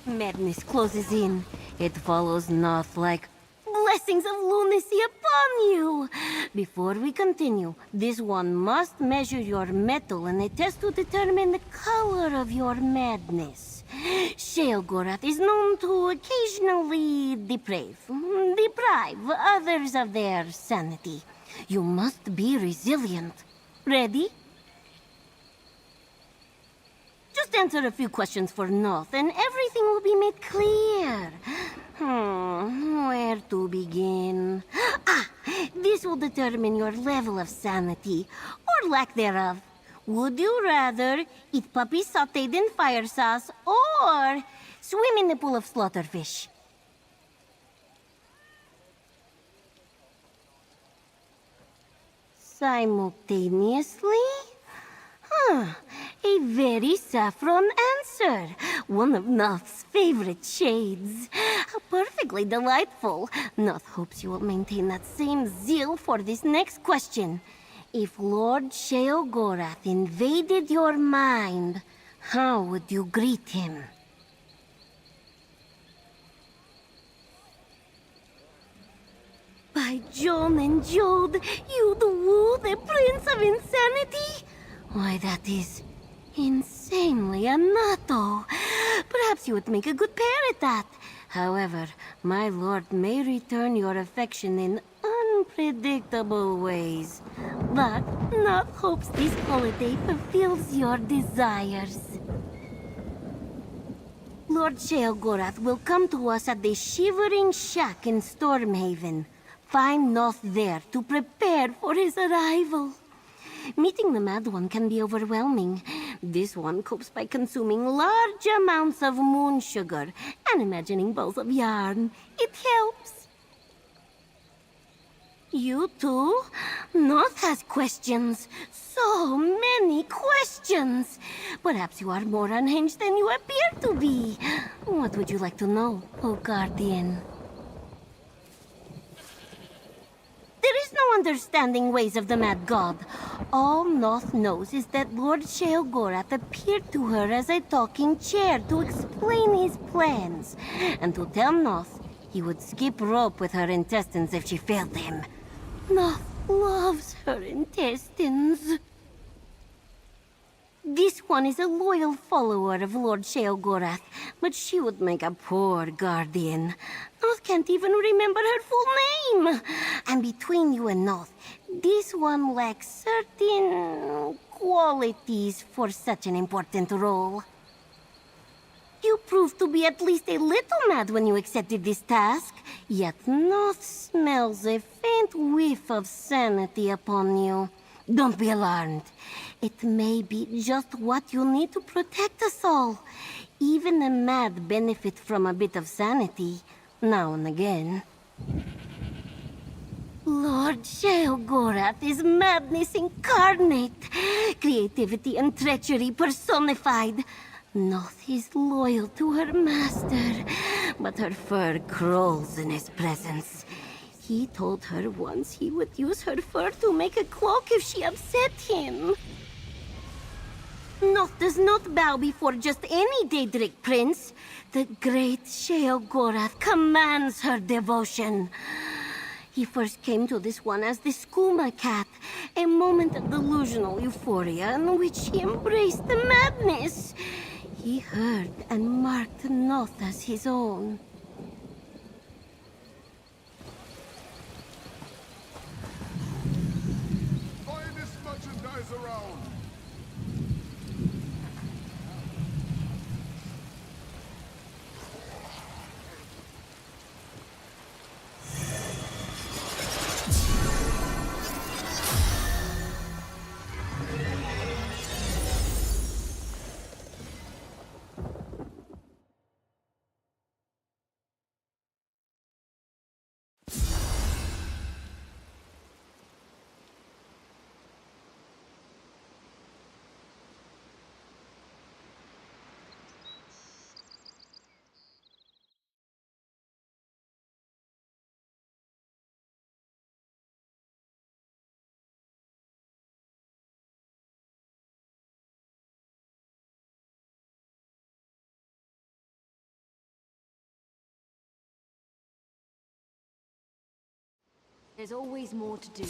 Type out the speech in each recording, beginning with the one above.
Madness closes in. It follows not like blessings of lunacy upon you. Before we continue, this one must measure your mettle in a test to determine the color of your madness. Sheogorath is known to occasionally deprive others of their sanity. You must be resilient. Ready? Just answer a few questions for Noth, and everything will be made clear. Where to begin? This will determine your level of sanity, or lack thereof. Would you rather eat puppy sauteed in fire sauce, or swim in a pool of slaughterfish? Simultaneously? A very saffron answer. One of Noth's favorite shades. How perfectly delightful. Noth hopes you will maintain that same zeal for this next question. If Lord Sheogorath invaded your mind, how would you greet him? By John and Jode, you'd woo the Prince of Insanity? Why, that is insanely anato. Perhaps you would make a good pair at that. However, my lord may return your affection in unpredictable ways. But Noth hopes this holiday fulfills your desires. Lord Sheogorath will come to us at the Shivering Shack in Stormhaven. Find Noth there to prepare for his arrival. Meeting the Mad One can be overwhelming. This one copes by consuming large amounts of moon sugar and imagining balls of yarn. It helps. You too? Noth has questions. So many questions. Perhaps you are more unhinged than you appear to be. What would you like to know, O Guardian? There is no understanding ways of the Mad God. All Noth knows is that Lord Sheogorath appeared to her as a talking chair to explain his plans. And to tell Noth, he would skip rope with her intestines if she failed him. Noth loves her intestines. This one is a loyal follower of Lord Sheogorath, but she would make a poor guardian. Noth can't even remember her full name. And between you and Noth, this one lacks certain qualities for such an important role. You proved to be at least a little mad when you accepted this task, yet Noth smells a faint whiff of sanity upon you. Don't be alarmed. It may be just what you need to protect us all. Even the mad benefit from a bit of sanity, now and again. Lord Sheogorath is madness incarnate. Creativity and treachery personified. Noth is loyal to her master, but her fur crawls in his presence. He told her once he would use her fur to make a cloak if she upset him. Noth does not bow before just any Daedric prince. The great Sheogorath commands her devotion. He first came to this one as the skooma cat, a moment of delusional euphoria in which he embraced the madness. He heard and marked Noth as his own. Finest merchandise around! There's always more to do.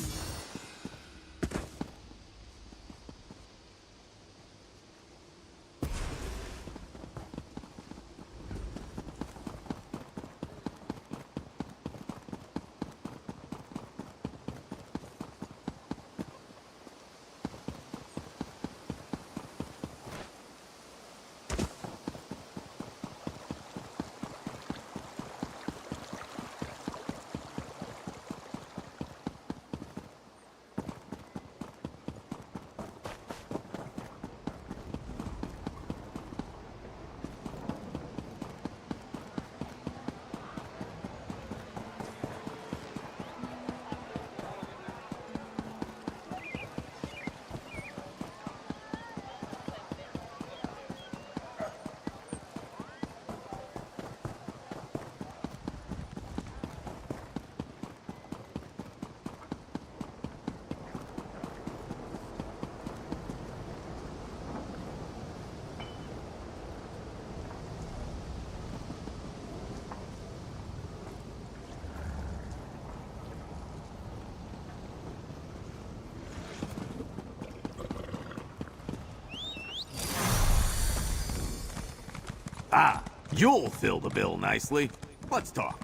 Ah, you'll fill the bill nicely. Let's talk.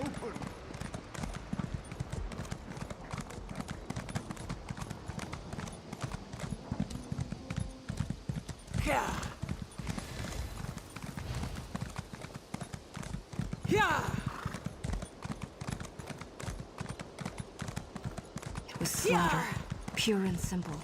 Open. It was slaughter, pure and simple.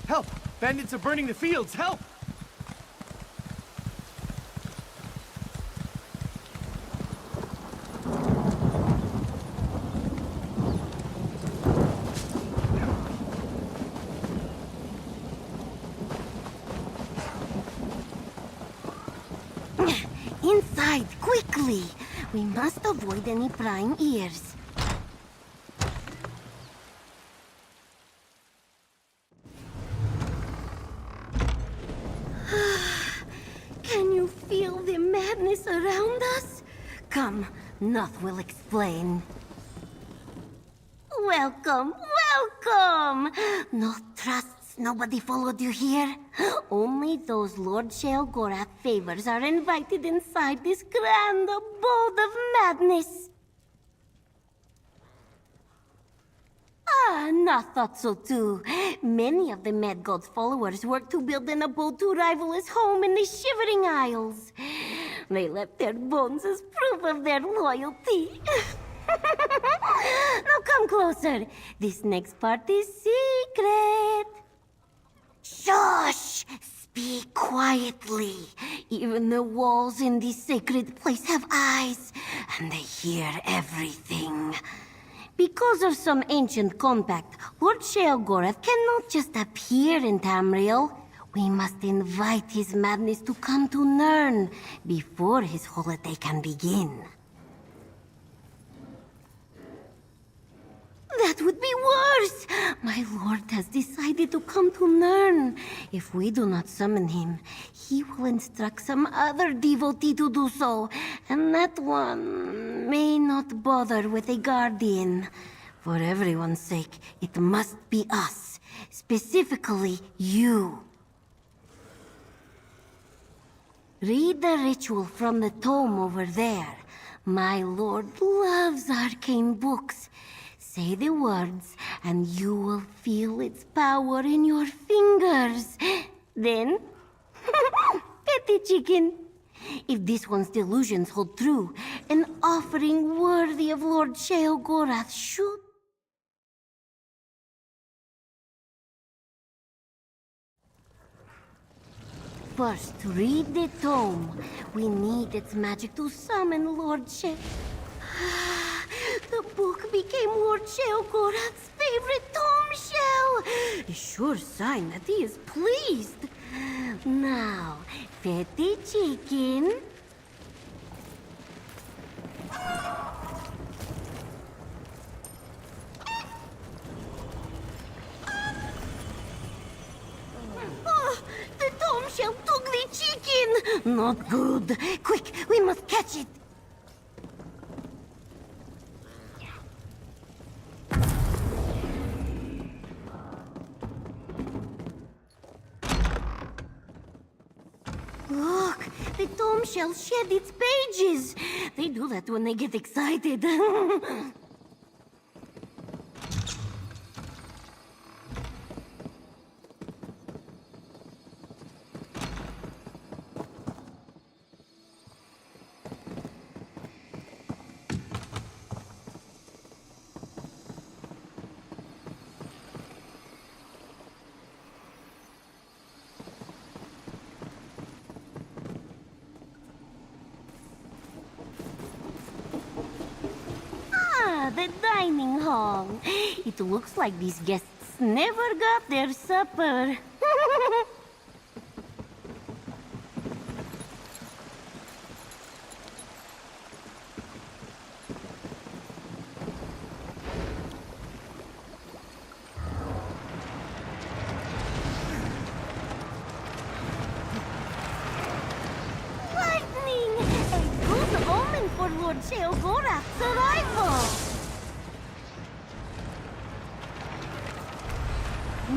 Help! Bandits are burning the fields! Help! Inside, quickly! We must avoid any prying ears. Can you feel the madness around us? Come, Noth will explain. Welcome, welcome! Noth trusts nobody followed you here. Only those Lord Sheogorath favors are invited inside this grand abode of madness. Ah, Noth thought so too. Many of the Mad God's followers work to build an abode to rival his home in the Shivering Isles. They left their bones as proof of their loyalty. Now come closer. This next part is secret. Shush! Speak quietly. Even the walls in this sacred place have eyes, and they hear everything. Because of some ancient compact, Lord Sheogorath cannot just appear in Tamriel. We must invite his madness to come to Nirn before his holiday can begin. That would be worse! My lord has decided to come to Nirn. If we do not summon him, he will instruct some other devotee to do so, and that one may not bother with a guardian. For everyone's sake, it must be us, specifically you. Read the ritual from the tome over there. My lord loves arcane books. Say the words, and you will feel its power in your fingers. Then, pet the chicken. If this one's delusions hold true, an offering worthy of Lord Sheogorath should. First, read the tome. We need its magic to summon Lord She. The book became Lord Sheogorath's favorite tome shell. A sure sign that he is pleased. Now, pet the chicken. Oh, the tome shell took the chicken. Not good. Quick, we must catch it. Look, the tome shell shed its pages. They do that when they get excited. The dining hall. It looks like these guests never got their supper. Lightning! A good omen for Lord Sheogorath's arrival!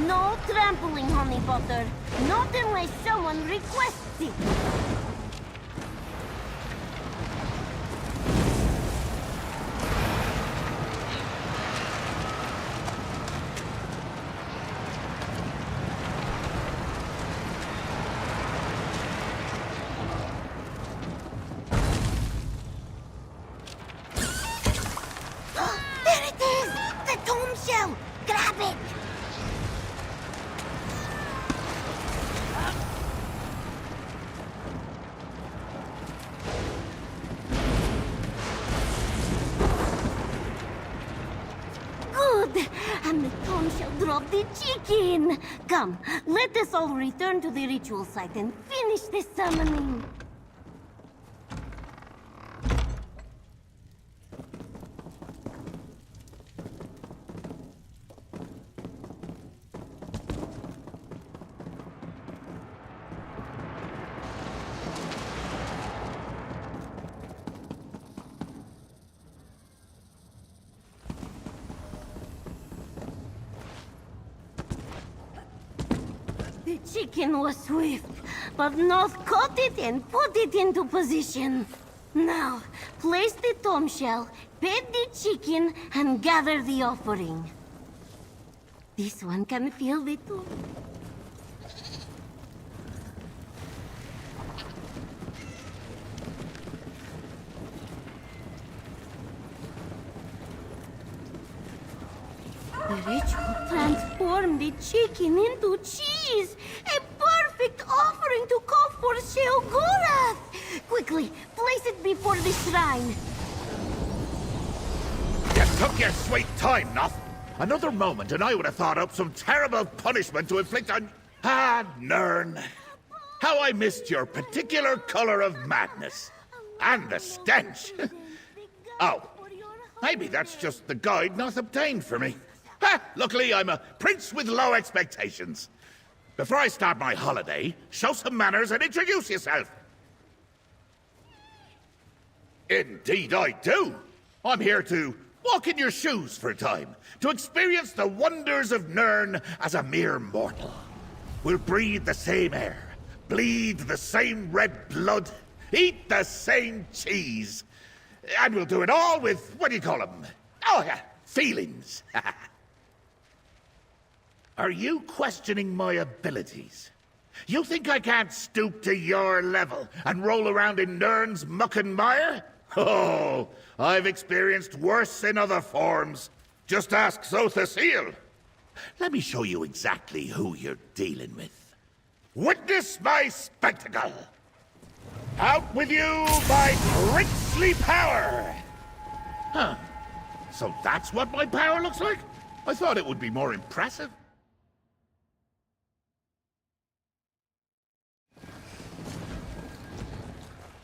No trampling, honey butter. Not unless someone requests it. There it is! The tomb shell! Grab it! And the tomb shall drop the chicken! Come, let us all return to the ritual site and finish the summoning! The chicken was swift, but Noth caught it and put it into position. Now, place the tomb shell, pet the chicken, and gather the offering. This one can feel the tomb. The ritual transformed the chicken into cheese! A perfect offering to call for Sheogorath! Quickly, place it before the shrine. You took your sweet time, Noth. Another moment and I would have thought up some terrible punishment to inflict on... Ah, Nern. How I missed your particular color of madness. And the stench. Oh, maybe that's just the guide Noth obtained for me. Ha! Luckily, I'm a prince with low expectations. Before I start my holiday, show some manners and introduce yourself. Indeed I do. I'm here to walk in your shoes for a time, to experience the wonders of Nern as a mere mortal. We'll breathe the same air, bleed the same red blood, eat the same cheese. And we'll do it all with, what do you call them? Oh yeah, feelings. Are you questioning my abilities? You think I can't stoop to your level and roll around in Nirn's muck and mire? Oh, I've experienced worse in other forms. Just ask Zothasil. Let me show you exactly who you're dealing with. Witness my spectacle! Out with you, my princely power! Huh. So that's what my power looks like? I thought it would be more impressive.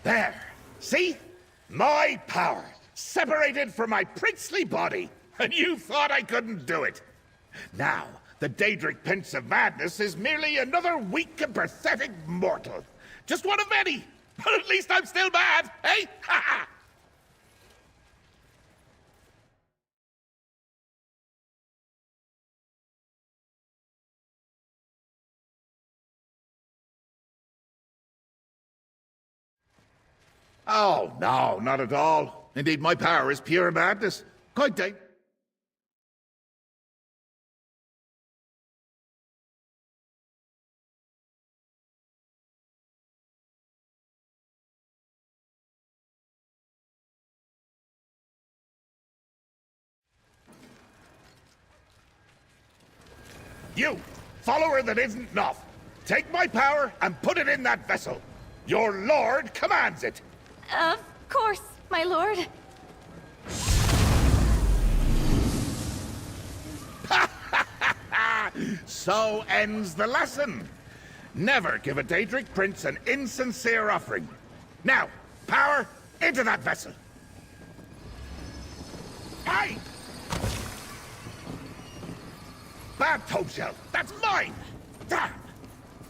There. See? My power. Separated from my princely body. And you thought I couldn't do it. Now, the Daedric Prince of Madness is merely another weak and pathetic mortal. Just one of many. But at least I'm still bad, eh? Ha ha! Oh, no, not at all. Indeed, my power is pure madness. Quite You, follower that isn't Noth, take my power and put it in that vessel. Your lord commands it. Of course, my lord. So ends the lesson. Never give a Daedric prince an insincere offering. Now, power into that vessel. Hey! Bad tome shell. That's mine! Damn!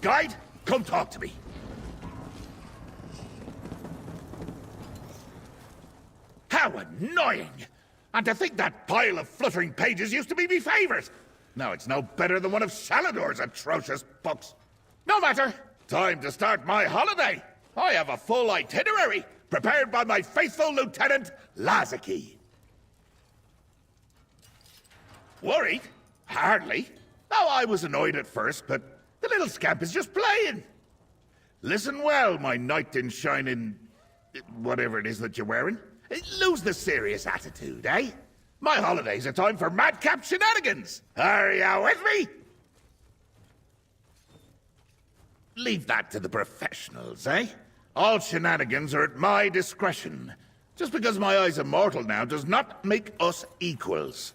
Guide, come talk to me. How annoying! And to think that pile of fluttering pages used to be me favorite! Now it's no better than one of Salador's atrocious books. No matter! Time to start my holiday! I have a full itinerary, prepared by my faithful lieutenant, Lazaki. Worried? Hardly. Oh, I was annoyed at first, but the little scamp is just playing. Listen well, my knight in shining... whatever it is that you're wearing. Lose the serious attitude, eh? My holidays are time for madcap shenanigans. Are you with me? Leave that to the professionals, eh? All shenanigans are at my discretion. Just because my eye's immortal now does not make us equals.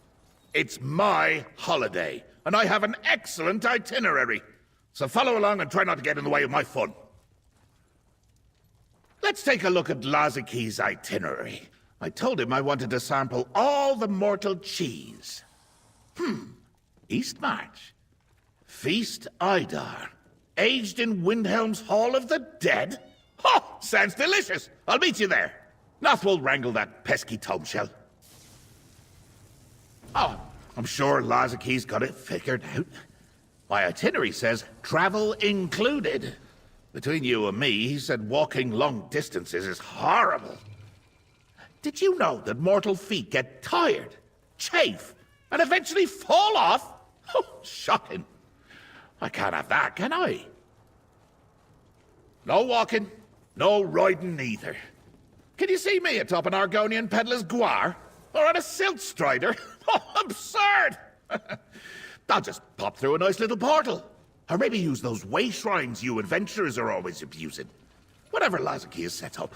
It's my holiday, and I have an excellent itinerary. So follow along and try not to get in the way of my fun. Let's take a look at Lazaki's itinerary. I told him I wanted to sample all the mortal cheese. East March. Feast Idar. Aged in Windhelm's Hall of the Dead? Oh, sounds delicious. I'll meet you there. Noth will wrangle that pesky tome shell. Oh, I'm sure Lazaki's got it figured out. My itinerary says travel included. Between you and me, he said walking long distances is horrible. Did you know that mortal feet get tired, chafe, and eventually fall off? Oh, shocking. I can't have that, can I? No walking, no riding either. Can you see me atop an Argonian peddler's guar? Or on a silt strider? Oh, absurd! I'll just pop through a nice little portal. Or maybe use those way shrines you adventurers are always abusing. Whatever Lazaki has set up.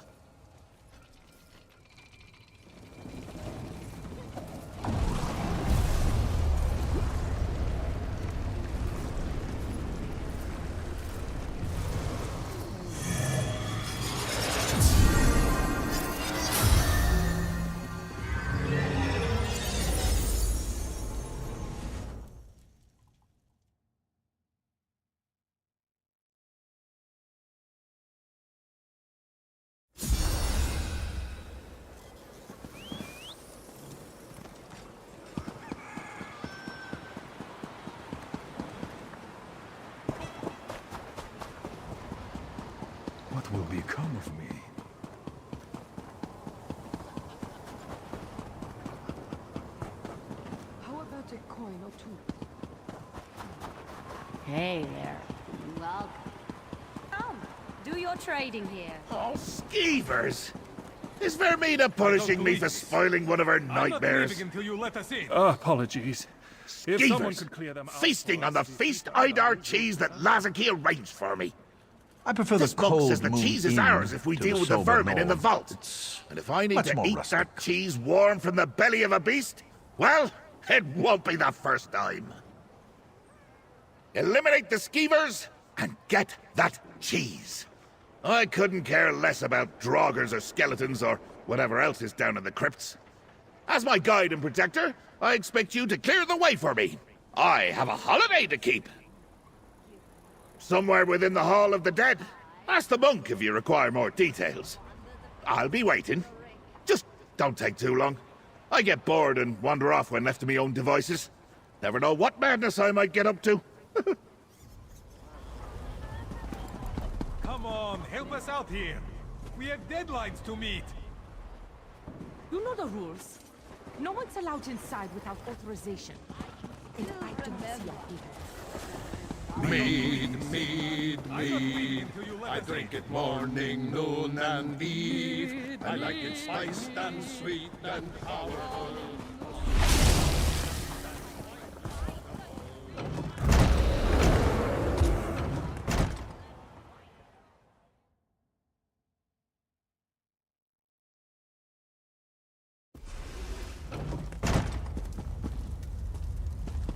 What will become of me? Hey there. Welcome. Come, do your trading here. Oh, skeevers! Is Vermina punishing me for spoiling one of her nightmares? until you let us in. Apologies. If someone Skeevers! could clear them out Feasting for on the us, feast Idar cheese that Lazarky arranged for me. I prefer This the monk cold says the moon cheese is in ours if we to deal with the sober vermin in the north. vault. It's And if I need much to more eat rustic. that cheese warm from the belly of a beast, well, it won't be the first time. Eliminate the skeevers and get that cheese. I couldn't care less about draugrs or skeletons or whatever else is down in the crypts. As my guide and protector, I expect you to clear the way for me. I have a holiday to keep. Somewhere within the Hall of the Dead. Ask the monk if you require more details. I'll be waiting. Just don't take too long. I get bored and wander off when left to my own devices. Never know what madness I might get up to. Come on, help us out here. We have deadlines to meet. You know the rules. No one's allowed inside without authorization. And I don't see a people. Mead, mead, I'm not leaving mead. until you let I us drink in. it morning, noon, and eve. I like it spiced and sweet and powerful.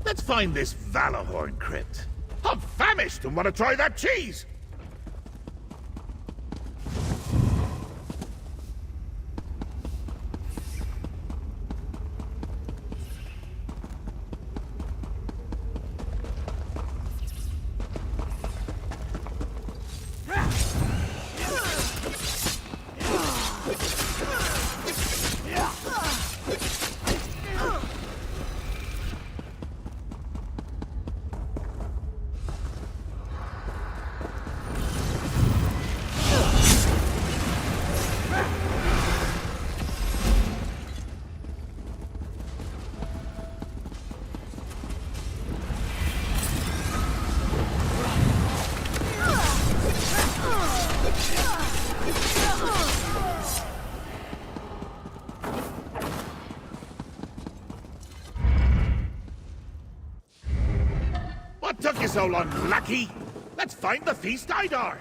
Let's find this Valahorn crypt. I'm famished and want to try that cheese. What took you so long, lackey? Let's find the feast Idar.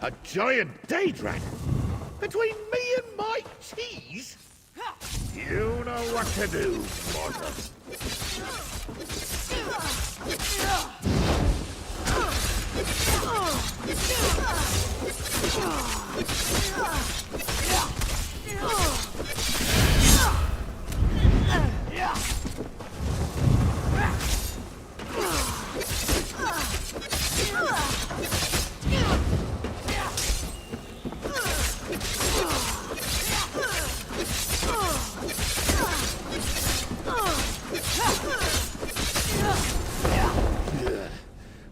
A giant daedrat? Between me and my cheese? You know what to do, mortal.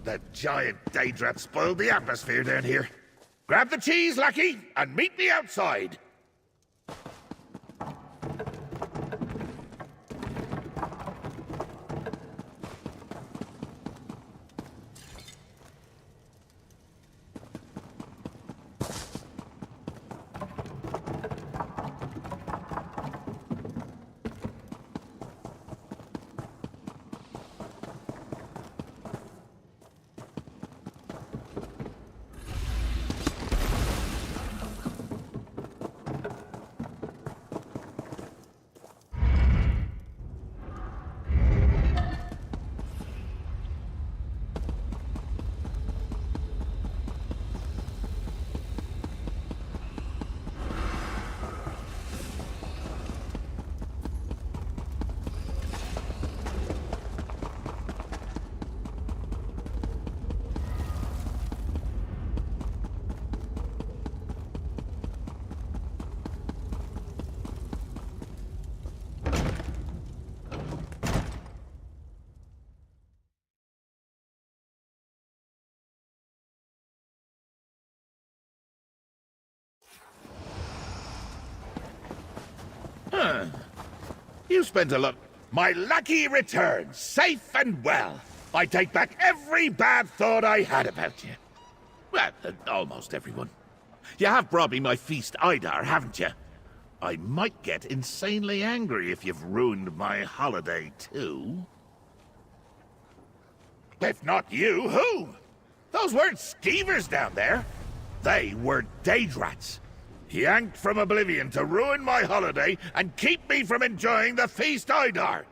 That giant daedrat spoiled the atmosphere down here. Grab the cheese, lackey, and meet me outside. You spent a lot. My lackey returns, safe and well. I take back every bad thought I had about you. Well, almost everyone. You have brought me my feast Idar, haven't you? I might get insanely angry if you've ruined my holiday, too. If not you, who? Those weren't skeevers down there. They were Daedrats. Yanked from oblivion to ruin my holiday and keep me from enjoying the feast Idar.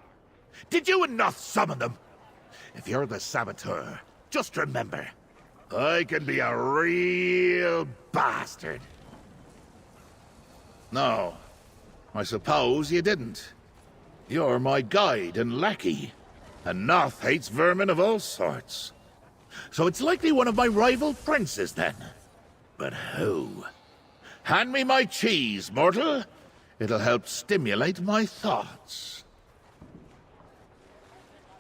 Did you and Noth summon them? If you're the saboteur, just remember, I can be a real bastard. No, I suppose you didn't. You're my guide and lackey, and Noth hates vermin of all sorts. So it's likely one of my rival princes, then. But who? Hand me my cheese, mortal. It'll help stimulate my thoughts.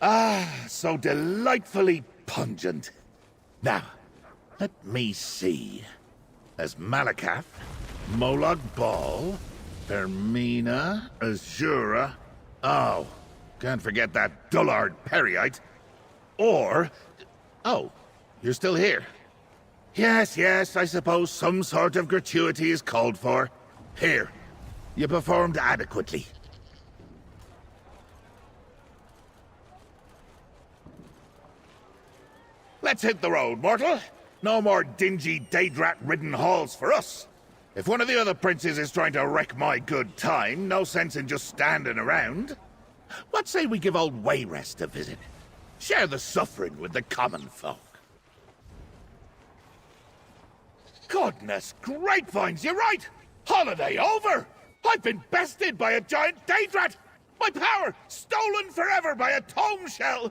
Ah, so delightfully pungent. Now, let me see. There's Malakath, Molag Bal, Hermina, Azura. Oh, can't forget that dullard Periite. Or... oh, you're still here. Yes, I suppose some sort of gratuity is called for. Here, you performed adequately. Let's hit the road, mortal. No more dingy Daedrat-ridden halls for us. If one of the other princes is trying to wreck my good time, no sense in just standing around. What say we give old Wayrest a visit? Share the suffering with the common folk. Goodness grapevines, you're right! Holiday over! I've been bested by a giant Daedrat! My power stolen forever by a tome shell!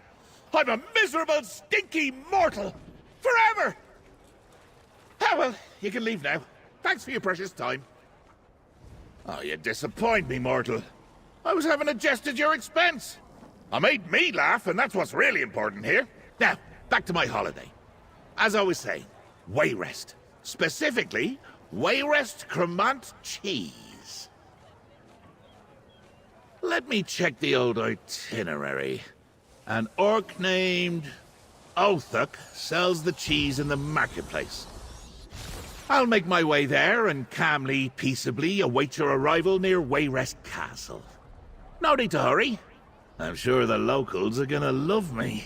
I'm a miserable, stinky mortal! Forever! Ah, well, you can leave now. Thanks for your precious time. Oh, you disappoint me, mortal. I was having a jest at your expense. I made me laugh, and that's what's really important here. Now, back to my holiday. As I was saying, Wayrest. Specifically, Wayrest Cremant cheese. Let me check the old itinerary. An orc named Othuk sells the cheese in the marketplace. I'll make my way there and calmly, peaceably await your arrival near Wayrest Castle. No need to hurry. I'm sure the locals are gonna love me.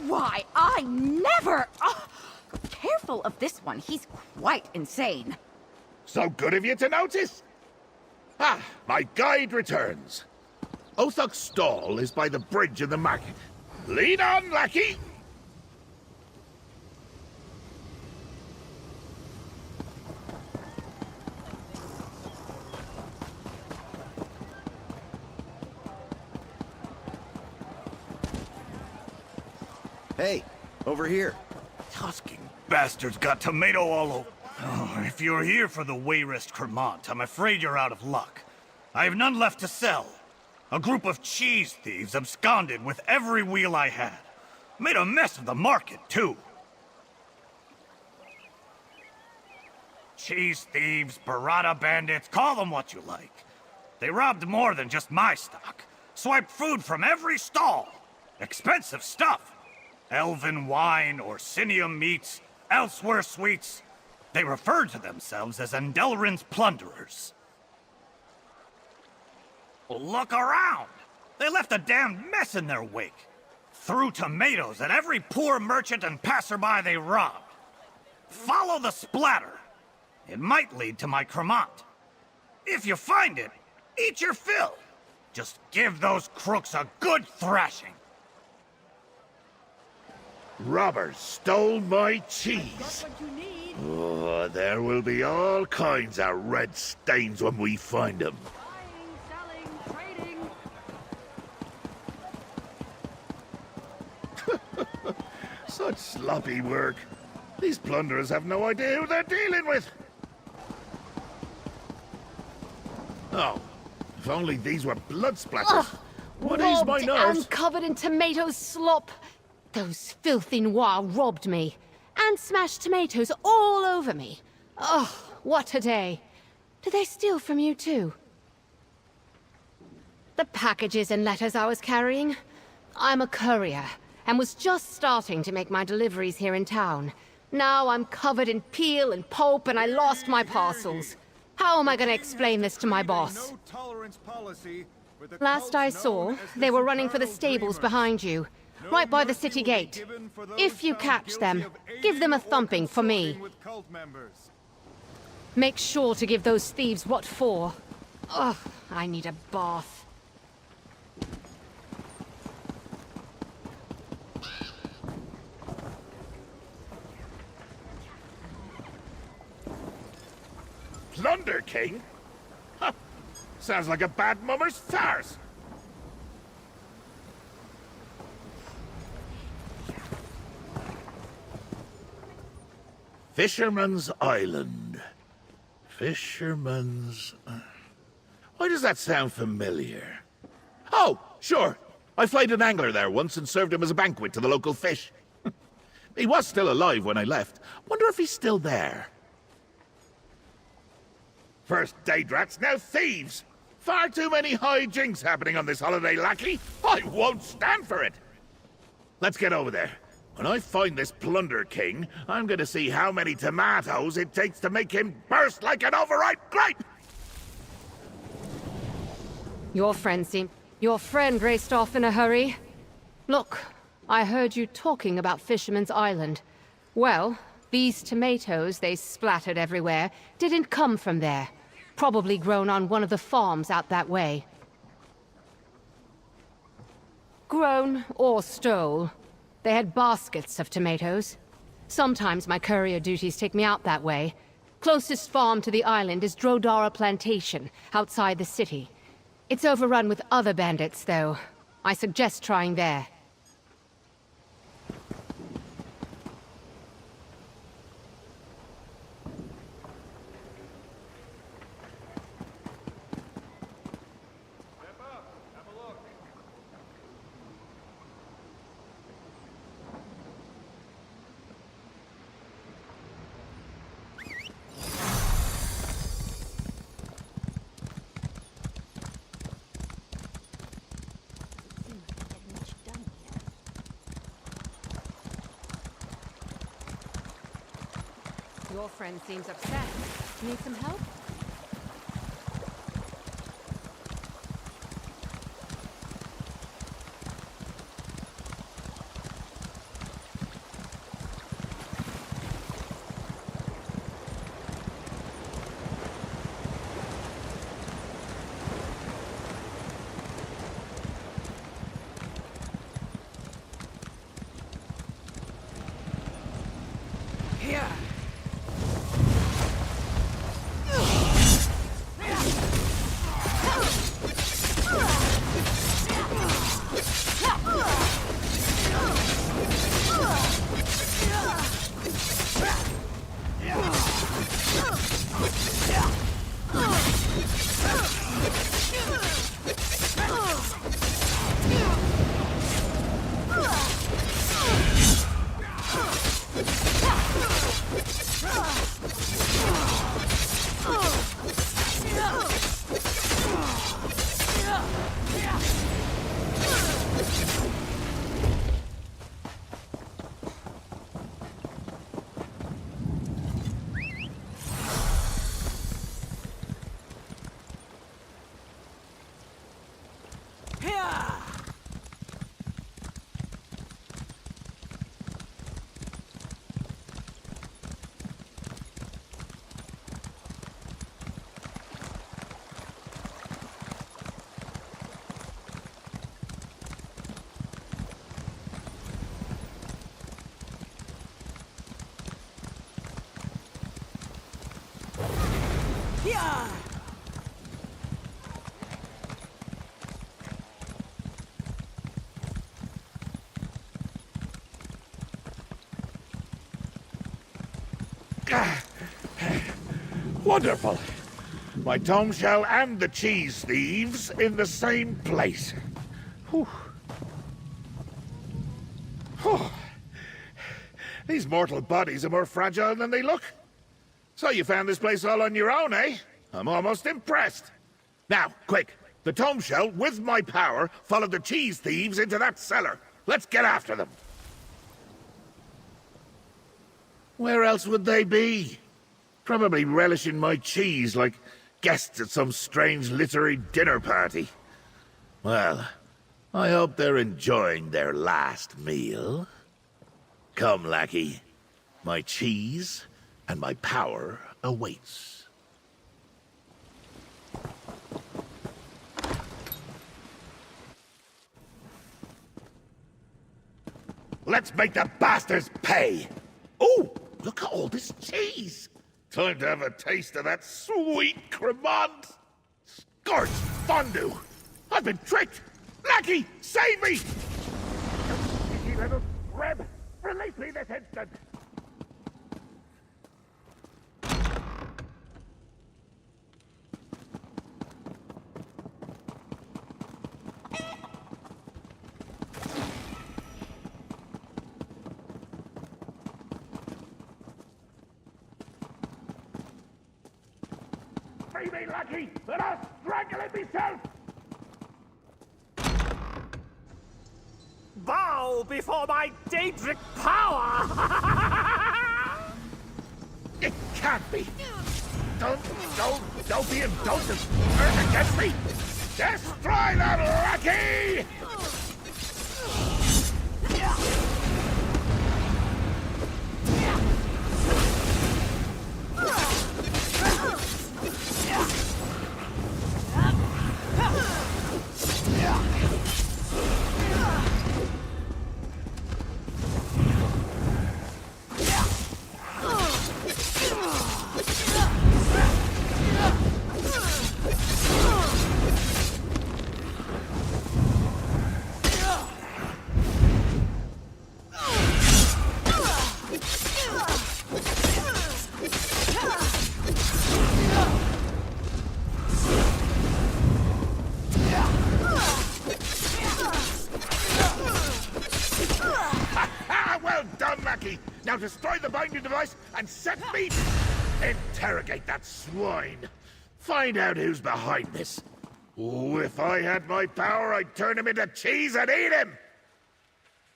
Why, I never... Oh, careful of this one. He's quite insane. So good of you to notice. Ah, my guide returns. Othuk's stall is by the bridge in the market. Lead on, lackey! Hey, over here. Tusking bastards got tomato all over. Oh, if you're here for the Wayrest Cremant, I'm afraid you're out of luck. I have none left to sell. A group of cheese thieves absconded with every wheel I had. Made a mess of the market, too. Cheese thieves, burrata bandits, call them what you like. They robbed more than just my stock. Swiped food from every stall. Expensive stuff. Elven wine, Orsinium meats, elsewhere sweets. They referred to themselves as Endelrin's plunderers. Well, look around. They left a damned mess in their wake. Threw tomatoes at every poor merchant and passerby they robbed. Follow the splatter. It might lead to my Cremant. If you find it, eat your fill. Just give those crooks a good thrashing. Robbers stole my cheese. Got what you need. Oh, there will be all kinds of red stains when we find them. Buying, selling, trading. Such sloppy work. These plunderers have no idea who they're dealing with. Oh, if only these were blood splatters. What is my Robbed nerves? and covered in tomato slop. Those filthy noirs robbed me. And smashed tomatoes all over me. Oh, what a day. Did they steal from you too? The packages and letters I was carrying? I'm a courier, and was just starting to make my deliveries here in town. Now I'm covered in peel and pulp, and I lost my parcels. How am I going to explain this to my boss? Last I saw, they were running for the stables behind you, right by the city gate. If you catch them, give them a thumping for me. Make sure to give those thieves what for. Ugh, I need a bath. Plunder King? Huh. Sounds like a bad mummer's farce. Fisherman's Island. Fisherman's... Why does that sound familiar? Oh, sure. I flayed an angler there once and served him as a banquet to the local fish. He was still alive when I left. Wonder if he's still there. First daydrats, now thieves! Far too many hijinks happening on this holiday, lackey. I won't stand for it! Let's get over there. When I find this Plunder King, I'm gonna see how many tomatoes it takes to make him burst like an overripe grape! Your friend raced off in a hurry. Look, I heard you talking about Fisherman's Island. Well, these tomatoes they splattered everywhere didn't come from there. Probably grown on one of the farms out that way. Grown or stole. They had baskets of tomatoes. Sometimes my courier duties take me out that way. Closest farm to the island is Drodara Plantation, outside the city. It's overrun with other bandits, though. I suggest trying there. Your friend seems upset. Need some help? Here. Wonderful. My tomb shell and the cheese thieves in the same place. Whew. Oh. These mortal bodies are more fragile than they look. So you found this place all on your own, eh? I'm almost impressed. Now, quick. The tomb shell, with my power, followed the cheese thieves into that cellar. Let's get after them. Where else would they be? Probably relishing my cheese like guests at some strange literary dinner party. Well, I hope they're enjoying their last meal. Come, lackey. My cheese and my power awaits. Let's make the bastards pay! Ooh, look at all this cheese! Time to have a taste of that sweet cremant! Scorched fondue! I've been tricked! Lackey, save me! You sneaky little scrub! Release me this instant! Free me, Lucky, and I'll strangle it myself! Bow before my Daedric power! It can't be! Don't be indulgent! Turn against me! Destroy that Lucky! Now destroy the binding device and set me... Interrogate that swine. Find out who's behind this. Oh, if I had my power, I'd turn him into cheese and eat him!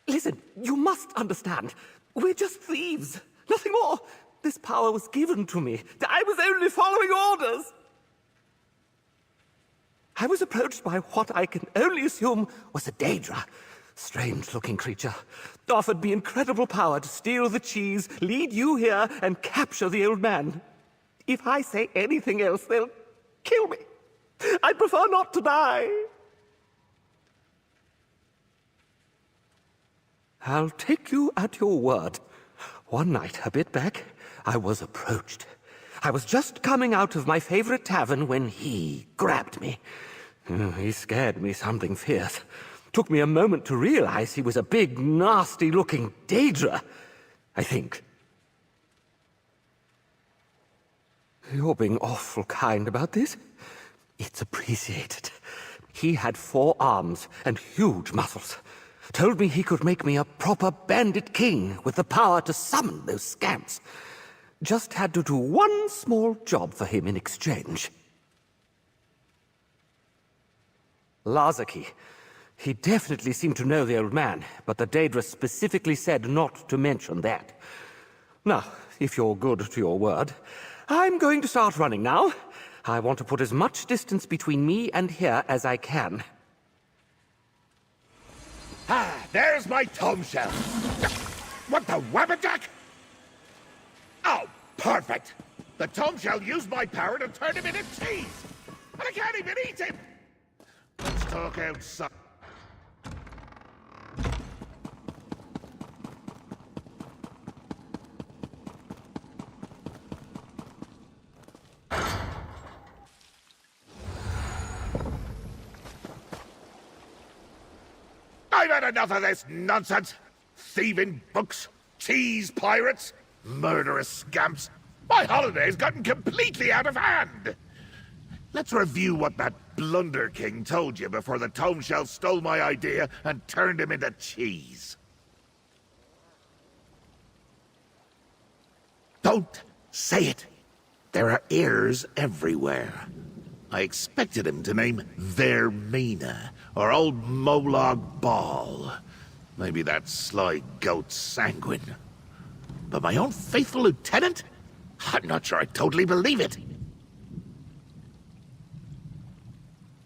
Listen, you must understand. We're just thieves. Nothing more. This power was given to me. I was only following orders. I was approached by what I can only assume was a Daedra. Strange-looking creature. Offered me incredible power to steal the cheese, lead you here, and capture the old man. If I say anything else, they'll kill me. I'd prefer not to die. I'll take you at your word. One night, a bit back, I was approached. I was just coming out of my favorite tavern when he grabbed me. He scared me something fierce. Took me a moment to realize he was a big, nasty-looking Daedra, I think. You're being awful kind about this. It's appreciated. He had 4 arms and huge muscles. Told me he could make me a proper bandit king with the power to summon those scamps. Just had to do one small job for him in exchange. Lazaki. He definitely seemed to know the old man, but the Daedra specifically said not to mention that. Now, if you're good to your word, I'm going to start running now. I want to put as much distance between me and here as I can. Ah, there's my tomb shell. What the wabbajack? Oh, perfect. The tomb shell used my power to turn him into cheese. And I can't even eat him. Let's talk outside. I've had enough of this nonsense! Thieving books, cheese pirates, murderous scamps. My holiday's gotten completely out of hand! Let's review what that Blunder King told you before the Tome Shell stole my idea and turned him into cheese. Don't say it! There are ears everywhere. I expected him to name Vermina, or old Molag Ball. Maybe that sly goat Sanguine. But my own faithful lieutenant? I'm not sure I totally believe it.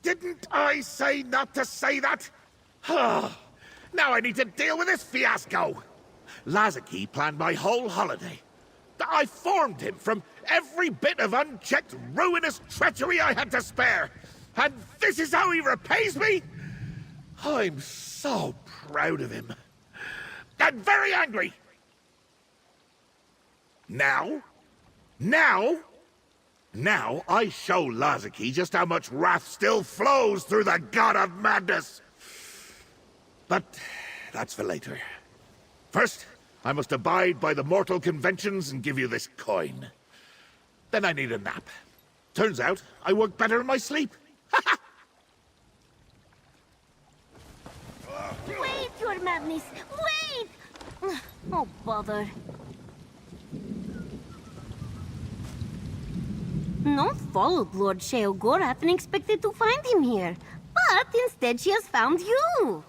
Didn't I say not to say that? Now I need to deal with this fiasco. Lazaki planned my whole holiday. I formed him from every bit of unchecked, ruinous treachery I had to spare. And this is how he repays me? I'm so proud of him. And very angry. Now I show Lazaki just how much wrath still flows through the god of madness. But that's for later. First, I must abide by the mortal conventions and give you this coin. Then I need a nap. Turns out, I work better in my sleep. Wait, Your Madness! Wait! Oh, bother. Noth followed Lord Sheogorath and expected to find him here. But instead she has found you.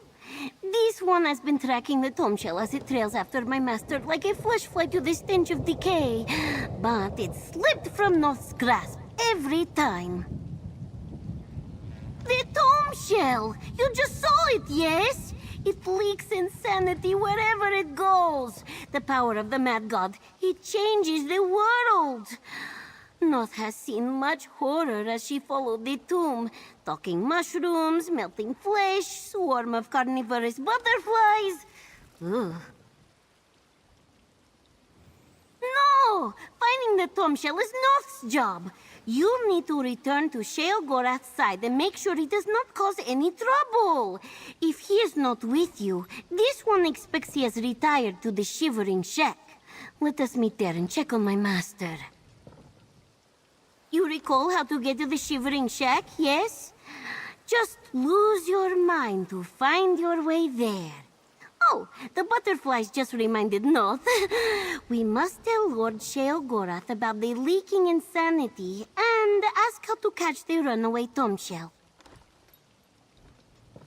This one has been tracking the Tome Shell as it trails after my master like a flesh fly to the stench of decay. But it slipped from Noth's grasp every time. The Tome Shell! You just saw it, yes? It leaks insanity wherever it goes. The power of the Mad God, it changes the world. Noth has seen much horror as she followed the tomb. Talking mushrooms, melting flesh, swarm of carnivorous butterflies. Ugh. No! Finding the Tome Shell is Noth's job. You need to return to Sheogorath's side and make sure he does not cause any trouble. If he is not with you, this one expects he has retired to the Shivering Shack. Let us meet there and check on my master. You recall how to get to the Shivering Shack, yes? Just lose your mind to find your way there. Oh, the butterflies just reminded Noth. We must tell Lord Sheogorath about the leaking insanity and ask how to catch the runaway Tome Shell.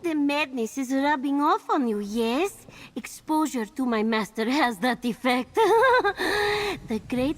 The madness is rubbing off on you, yes? Exposure to my master has that effect. The great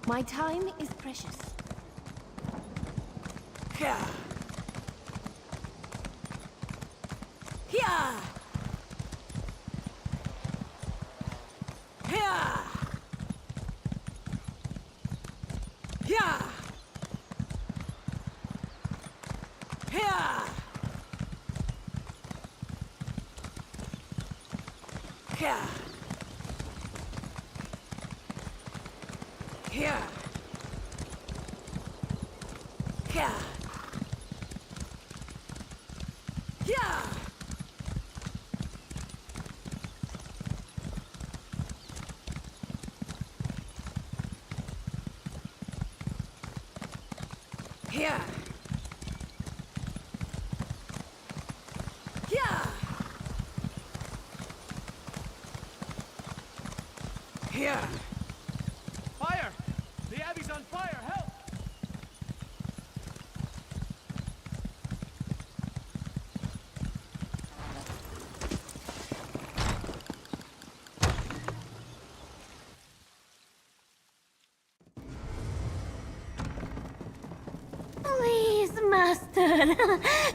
My time is precious. Here. Fire! The Abbey's on fire! Help! Please, Master,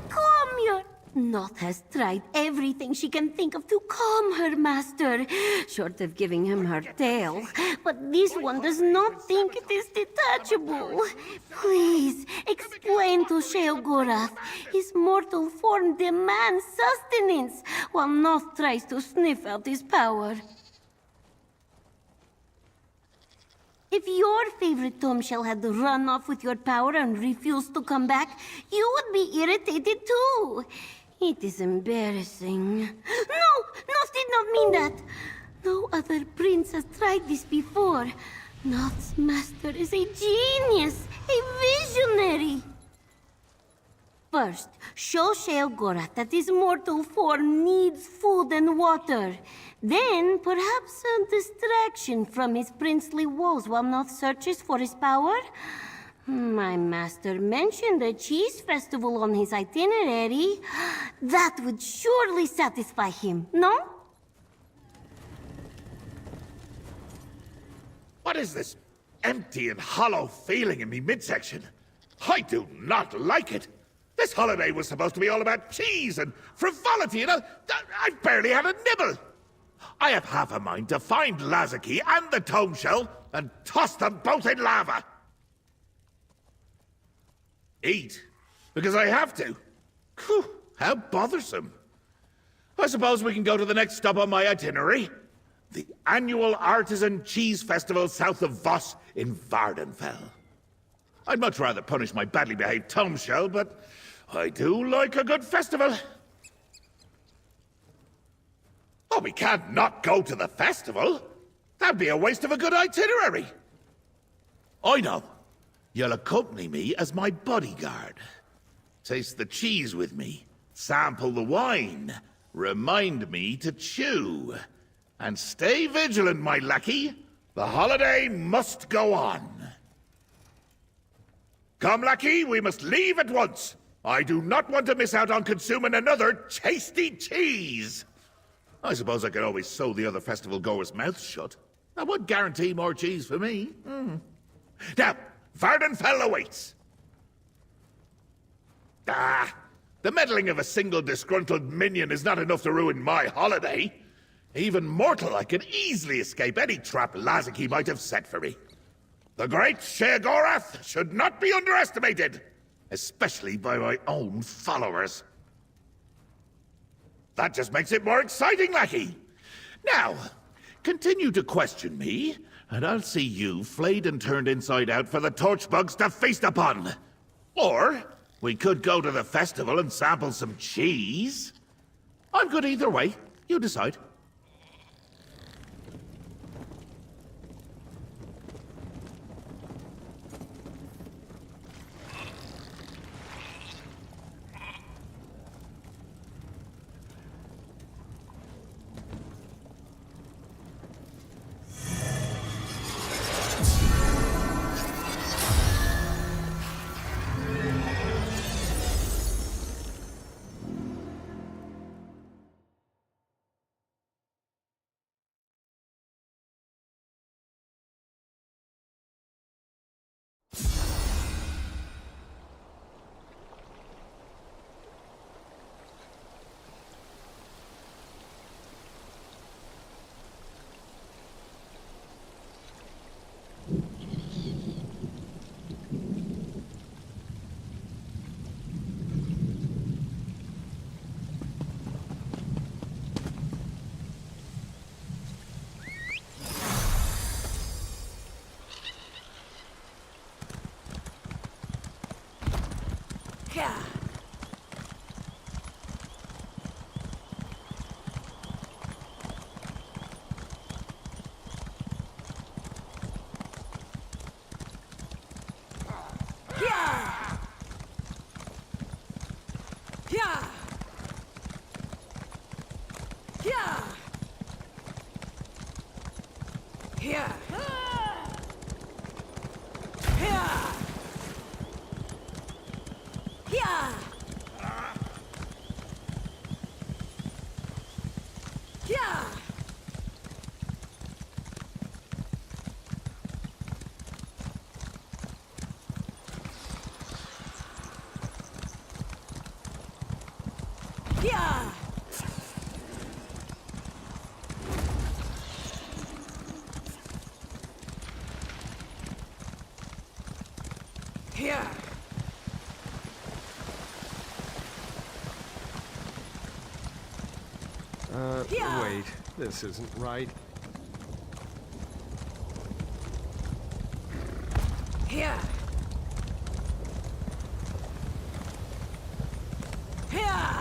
calm your... Noth has tried everything she can think of to calm her master, short of giving him her tail. But this one does not think it is detachable. Please, explain to Sheogorath. His mortal form demands sustenance, while Noth tries to sniff out his power. If your favorite Tomshell had run off with your power and refused to come back, you would be irritated too. It is embarrassing. No! Noth did not mean that! No other prince has tried this before. Noth's master is a genius, a visionary. First, show Sheogorath that his mortal form needs food and water. Then, perhaps a distraction from his princely woes while Noth searches for his power? My master mentioned a cheese festival on his itinerary. That would surely satisfy him, no? What is this empty and hollow feeling in me midsection? I do not like it. This holiday was supposed to be all about cheese and frivolity, and I barely had a nibble. I have half a mind to find Lazaki and the tome shell and toss them both in lava. Eat, because I have to. Whew, how bothersome. I suppose we can go to the next stop on my itinerary. The annual Artisan Cheese Festival south of Voss in Vardenfell. I'd much rather punish my badly behaved tome shell, but I do like a good festival. Oh, we can't not go to the festival. That'd be a waste of a good itinerary. I know. You'll accompany me as my bodyguard. Taste the cheese with me. Sample the wine. Remind me to chew. And stay vigilant, my lackey. The holiday must go on. Come, lackey, we must leave at once. I do not want to miss out on consuming another tasty cheese. I suppose I could always sew the other festival goers' mouths shut. That would guarantee more cheese for me. Now, Vardenfell awaits. The meddling of a single disgruntled minion is not enough to ruin my holiday. Even mortal, I can easily escape any trap Lazaki might have set for me. The great Sheogorath should not be underestimated, especially by my own followers. That just makes it more exciting, lackey. Now, continue to question me, and I'll see you flayed and turned inside out for the torchbugs to feast upon. Or, we could go to the festival and sample some cheese. I'm good either way. You decide. Here. Here. Here. Here. Yeah. Here. Yeah. Wait. This isn't right. Here. Here.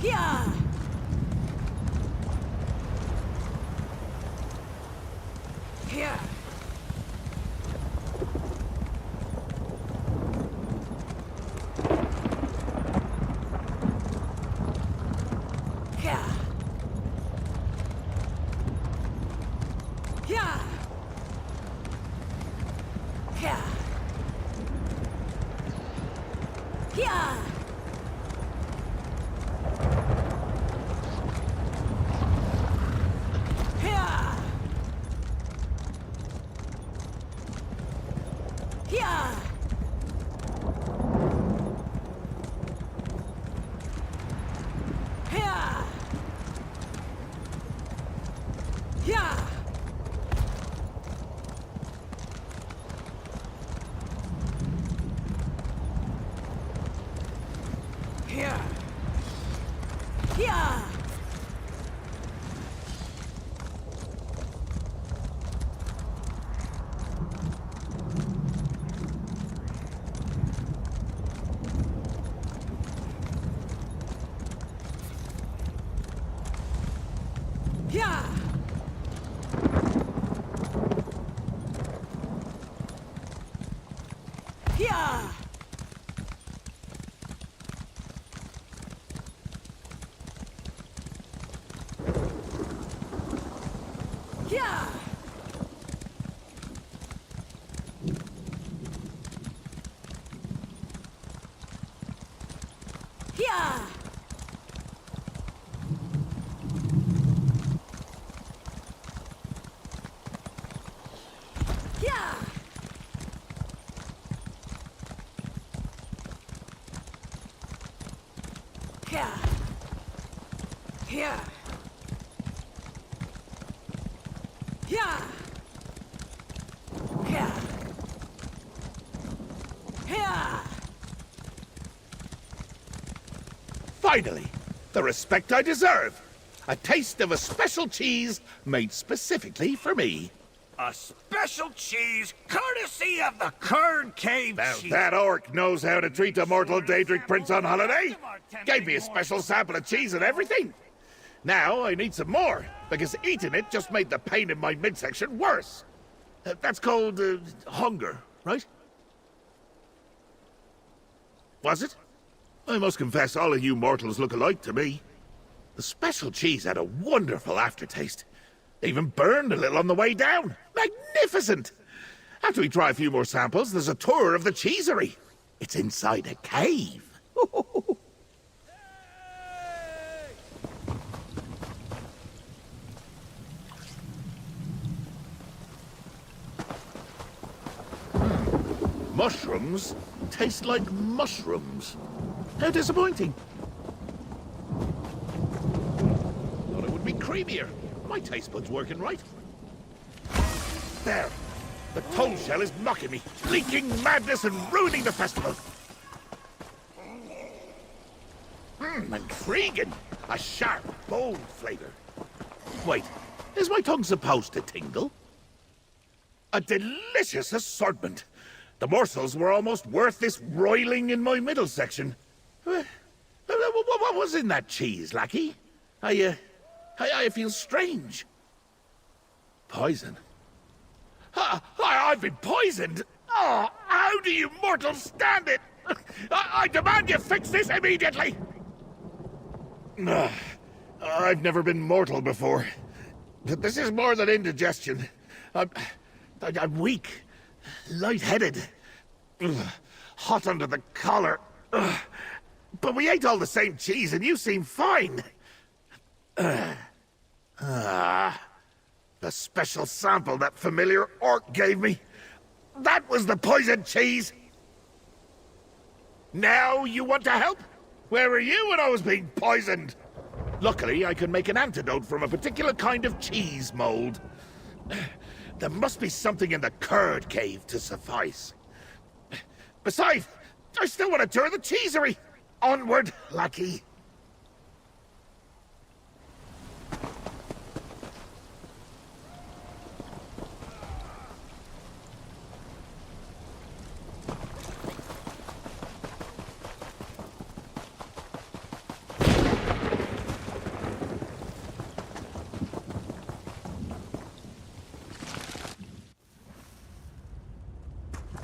Here. Here. Here. Here. Here. Here. Yeah. Yeah. Yeah. Yeah. Yeah. Here. Here. Here. Here. Here. Finally, the respect I deserve. A taste of a special cheese made specifically for me. A special cheese courtesy of the Curd Cave Now Chief. that orc knows how to treat a mortal Daedric prince on holiday. Gave me a special sample of cheese and everything. Now I need some more, because eating it just made the pain in my midsection worse. That's called hunger, right? Was it? I must confess, all of you mortals look alike to me. The special cheese had a wonderful aftertaste. Even burned a little on the way down. Magnificent! After we try a few more samples, there's a tour of the cheesery. It's inside a cave. Mushrooms taste like mushrooms. How disappointing. Thought it would be creamier. My taste bud's working right. There. The toad shell is mocking me, leaking madness and ruining the festival. Intriguing. A sharp, bold flavor. Wait, is my tongue supposed to tingle? A delicious assortment. The morsels were almost worth this roiling in my middle section. What was in that cheese, lackey? I feel strange. Poison? I've been poisoned? Oh, How do you mortals stand it? I demand you fix this immediately! I've never been mortal before. But this is more than indigestion. I'm weak, lightheaded, hot under the collar. But we ate all the same cheese and you seem fine. The special sample that familiar orc gave me. That was the poisoned cheese. Now you want to help? Where were you when I was being poisoned? Luckily, I can make an antidote from a particular kind of cheese mold. There must be something in the curd cave to suffice. Besides, I still want to tour the cheesery. Onward, lackey.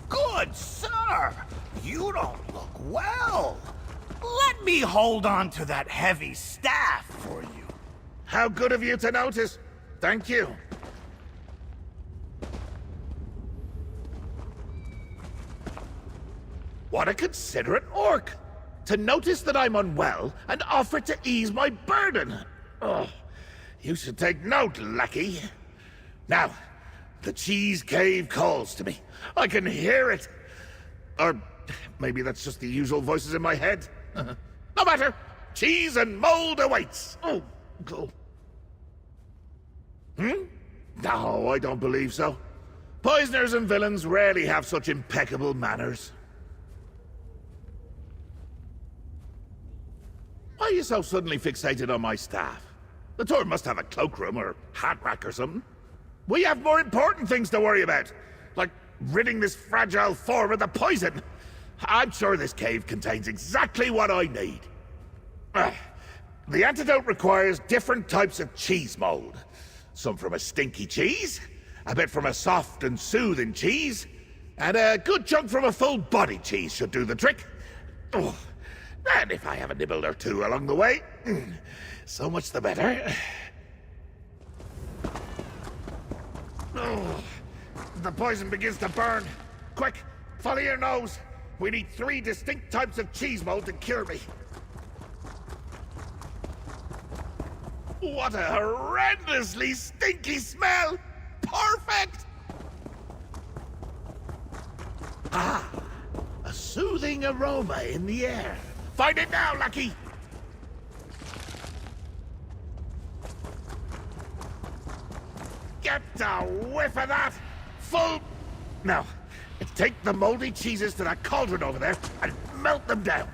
Good sir! You don't look well. Let me hold on to that heavy staff for you. How good of you to notice. Thank you. What a considerate orc! To notice that I'm unwell and offer to ease my burden. Oh, you should take note, lackey. Now, the cheese cave calls to me. I can hear it. Or maybe that's just the usual voices in my head. No matter. Cheese and mold awaits. Oh, cool. No, I don't believe so. Poisoners and villains rarely have such impeccable manners. Why are you so suddenly fixated on my staff? The tour must have a cloakroom or hat rack or something. We have more important things to worry about, like ridding this fragile form of the poison. I'm sure this cave contains exactly what I need. The antidote requires different types of cheese mold. Some from a stinky cheese, a bit from a soft and soothing cheese, and a good chunk from a full-bodied cheese should do the trick. Oh, and if I have a nibble or two along the way, so much the better. Oh, the poison begins to burn. Quick, follow your nose. We need 3 distinct types of cheese mold to cure me. What a horrendously stinky smell! Perfect! Ah, a soothing aroma in the air. Find it now, Lucky! Get a whiff of that! Full... Now, take the moldy cheeses to that cauldron over there and melt them down.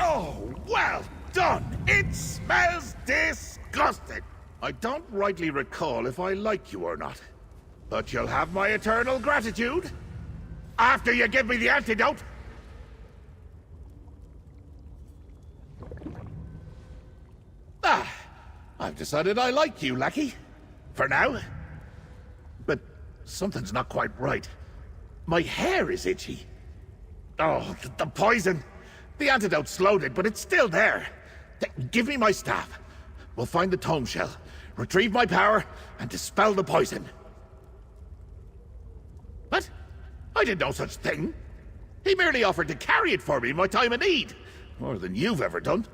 Oh, well done! It smells disgusting! I don't rightly recall if I like you or not, but you'll have my eternal gratitude after you give me the antidote. I've decided I like you, lackey. For now. But something's not quite right. My hair is itchy. Oh, the poison. The antidote slowed it, but it's still there. Give me my staff. We'll find the tome shell, retrieve my power, and dispel the poison. What? I did no such thing. He merely offered to carry it for me in my time of need. More than you've ever done.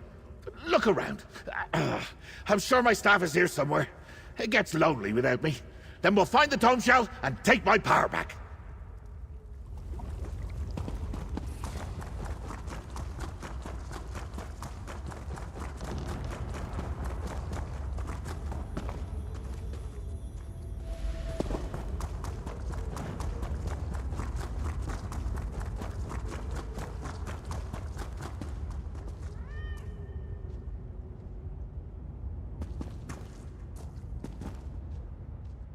Look around. I'm sure my staff is here somewhere. It gets lonely without me. Then we'll find the tome shell and take my power back.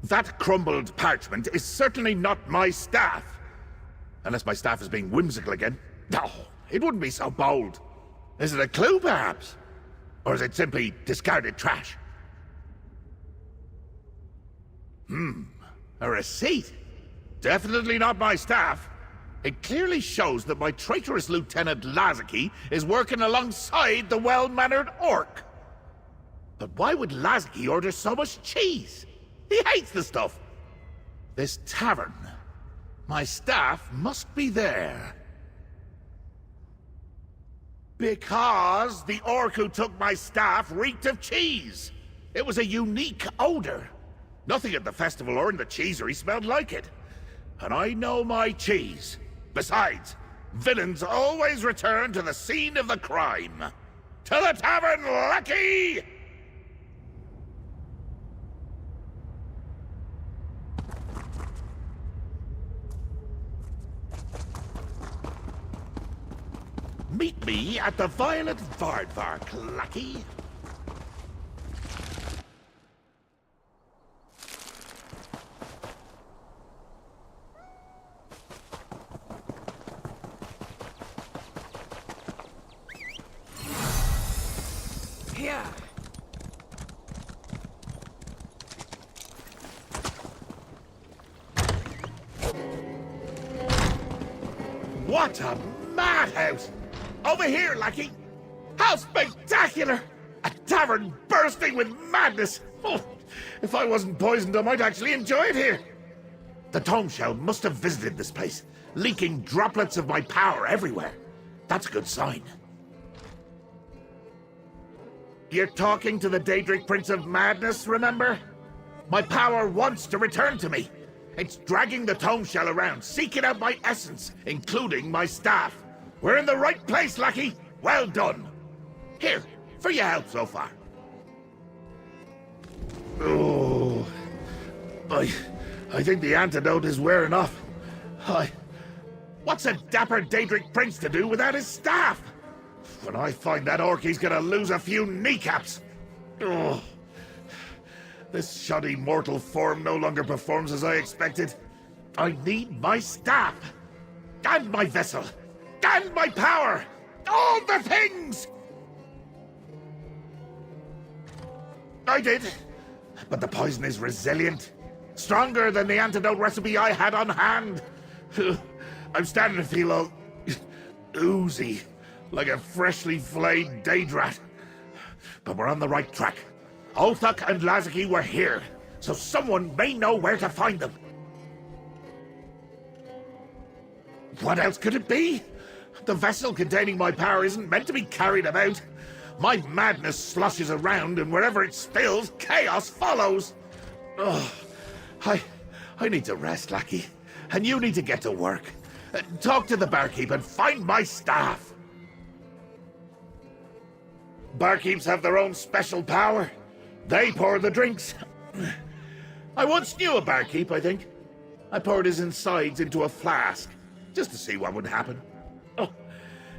That crumbled parchment is certainly not my staff. Unless my staff is being whimsical again. No, it wouldn't be so bold. Is it a clue, perhaps? Or is it simply discarded trash? A receipt? Definitely not my staff. It clearly shows that my traitorous Lieutenant Lazaki is working alongside the well-mannered orc. But why would Lazaki order so much cheese? He hates the stuff. This tavern. My staff must be there. Because the orc who took my staff reeked of cheese. It was a unique odor. Nothing at the festival or in the cheesery smelled like it. And I know my cheese. Besides, villains always return to the scene of the crime. To the tavern, Lucky! Meet me at the Violet Vardvark, Lucky. Here. What a madhouse! Over here, Lucky! How spectacular! A tavern bursting with madness! Oh, if I wasn't poisoned, I might actually enjoy it here. The Tome Shell must have visited this place, leaking droplets of my power everywhere. That's a good sign. You're talking to the Daedric Prince of Madness, remember? My power wants to return to me. It's dragging the Tome Shell around, seeking out my essence, including my staff. We're in the right place, Lucky. Well done. Here, for your help so far. Oh, I think the antidote is wearing off. What's a dapper Daedric Prince to do without his staff? When I find that orc, he's gonna lose a few kneecaps. Oh, this shoddy mortal form no longer performs as I expected. I need my staff, and my vessel, and my power! All the things! I did, but the poison is resilient. Stronger than the antidote recipe I had on hand. I'm starting to feel all oozy, like a freshly flayed Daedrat. But we're on the right track. Othak and Lazaki were here, so someone may know where to find them. What else could it be? The vessel containing my power isn't meant to be carried about. My madness sloshes around, and wherever it spills, chaos follows. Oh, I need to rest, Lackey. And you need to get to work. Talk to the barkeep and find my staff. Barkeeps have their own special power. They pour the drinks. I once knew a barkeep, I think. I poured his insides into a flask, just to see what would happen. Oh,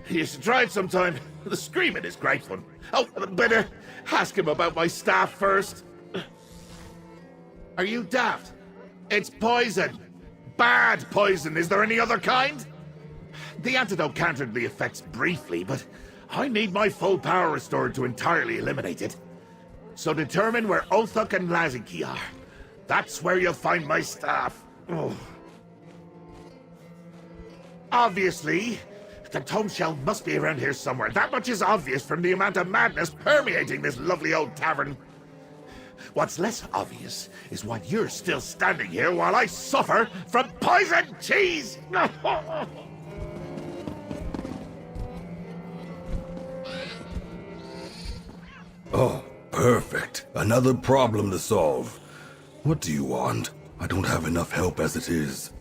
you should try it sometime. The screaming is great fun. Oh, better ask him about my staff first. Are you daft? It's poison. Bad poison. Is there any other kind? The antidote countered the effects briefly, but I need my full power restored to entirely eliminate it. So determine where Othak and Laziki are. That's where you'll find my staff. Oh. Obviously, the Tome Shell must be around here somewhere. That much is obvious from the amount of madness permeating this lovely old tavern. What's less obvious is why you're still standing here while I suffer from poisoned cheese! Oh, perfect. Another problem to solve. What do you want? I don't have enough help as it is.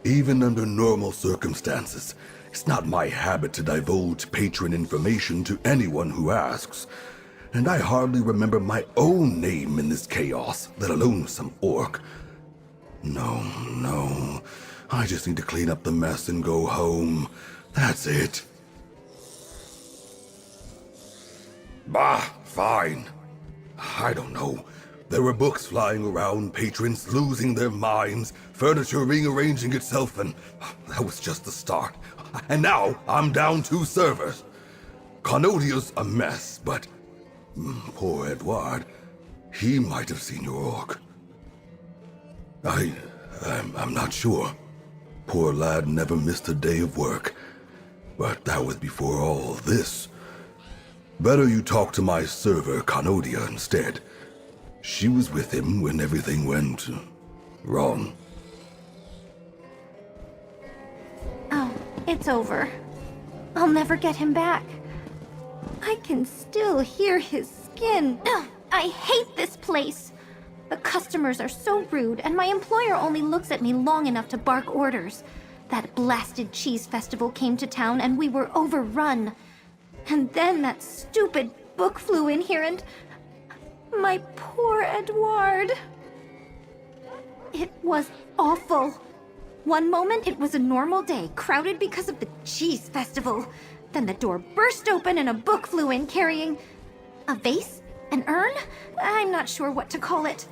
Even under normal circumstances, it's not my habit to divulge patron information to anyone who asks. And I hardly remember my own name in this chaos, let alone some orc. No. I just need to clean up the mess and go home. That's it. Bah, fine. I don't know. There were books flying around, patrons losing their minds, furniture rearranging itself, and that was just the start. And now I'm down 2 servers. Carnodia's a mess, but poor Edward. He might have seen your orc. I'm not sure. Poor lad never missed a day of work. But that was before all this. Better you talk to my server, Canodia, instead. She was with him when everything went wrong. Oh, it's over. I'll never get him back. I can still hear his skin. Ugh, I hate this place. The customers are so rude, and my employer only looks at me long enough to bark orders. That blasted cheese festival came to town, and we were overrun. And then that stupid book flew in here, and... my poor Edouard. It was awful. One moment it was a normal day, crowded because of the cheese festival. Then the door burst open and a book flew in carrying... a vase? An urn? I'm not sure what to call it.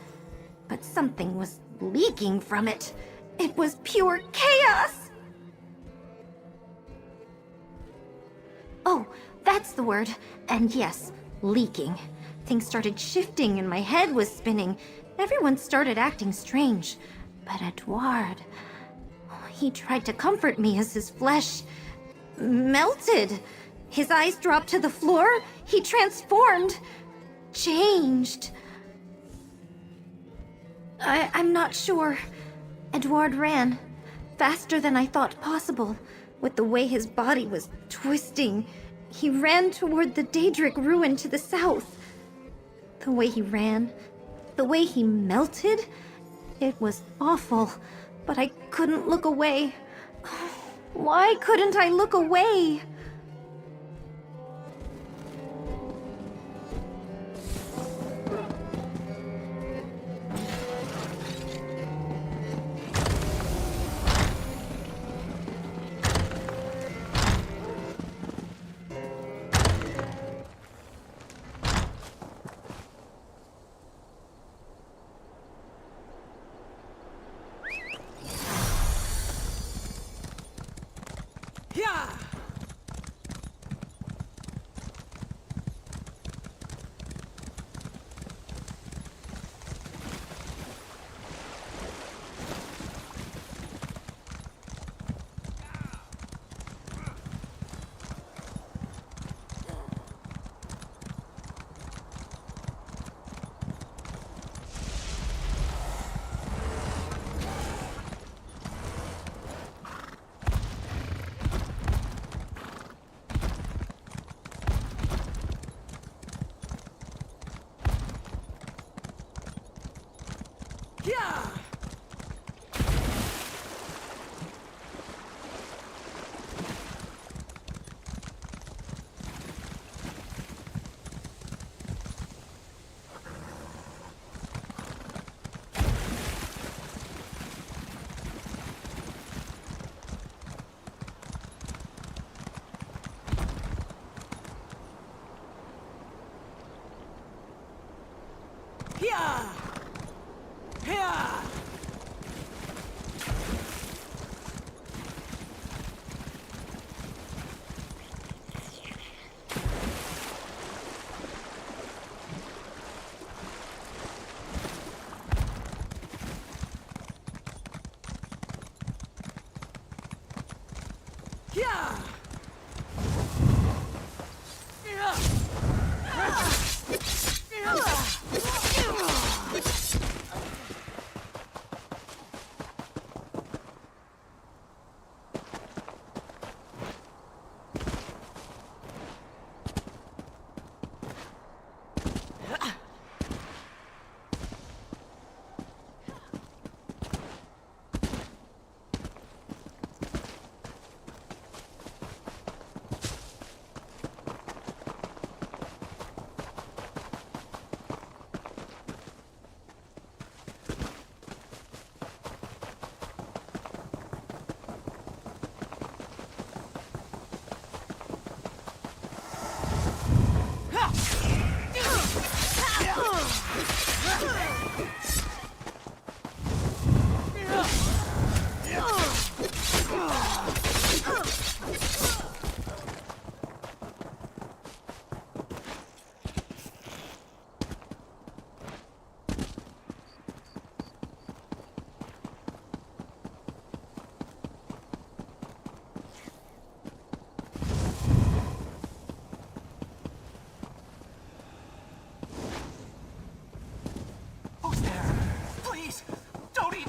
But something was leaking from it. It was pure chaos! Oh, that's the word. And yes, leaking. Things started shifting and my head was spinning. Everyone started acting strange. But Edouard... he tried to comfort me as his flesh... melted. His eyes dropped to the floor. He transformed. Changed. I'm not sure. Edouard ran. Faster than I thought possible. With the way his body was twisting. He ran toward the Daedric ruin to the south. The way he ran. The way he melted. It was awful. But I couldn't look away. Why couldn't I look away?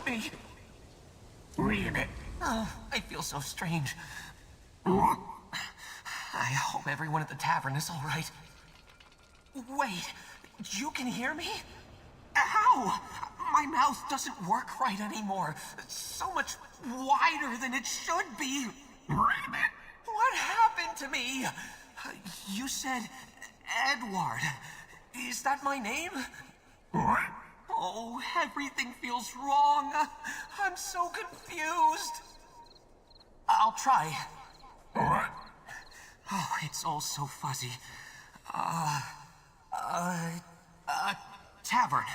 me. Ribbit. Oh, I feel so strange. I hope everyone at the tavern is all right. Wait, you can hear me? How? My mouth doesn't work right anymore. It's so much wider than it should be. Ribbit. What happened to me? You said Edward. Is that my name? Oh, everything feels wrong. I'm so confused. I'll try. Oh, it's all so fuzzy. Tavern.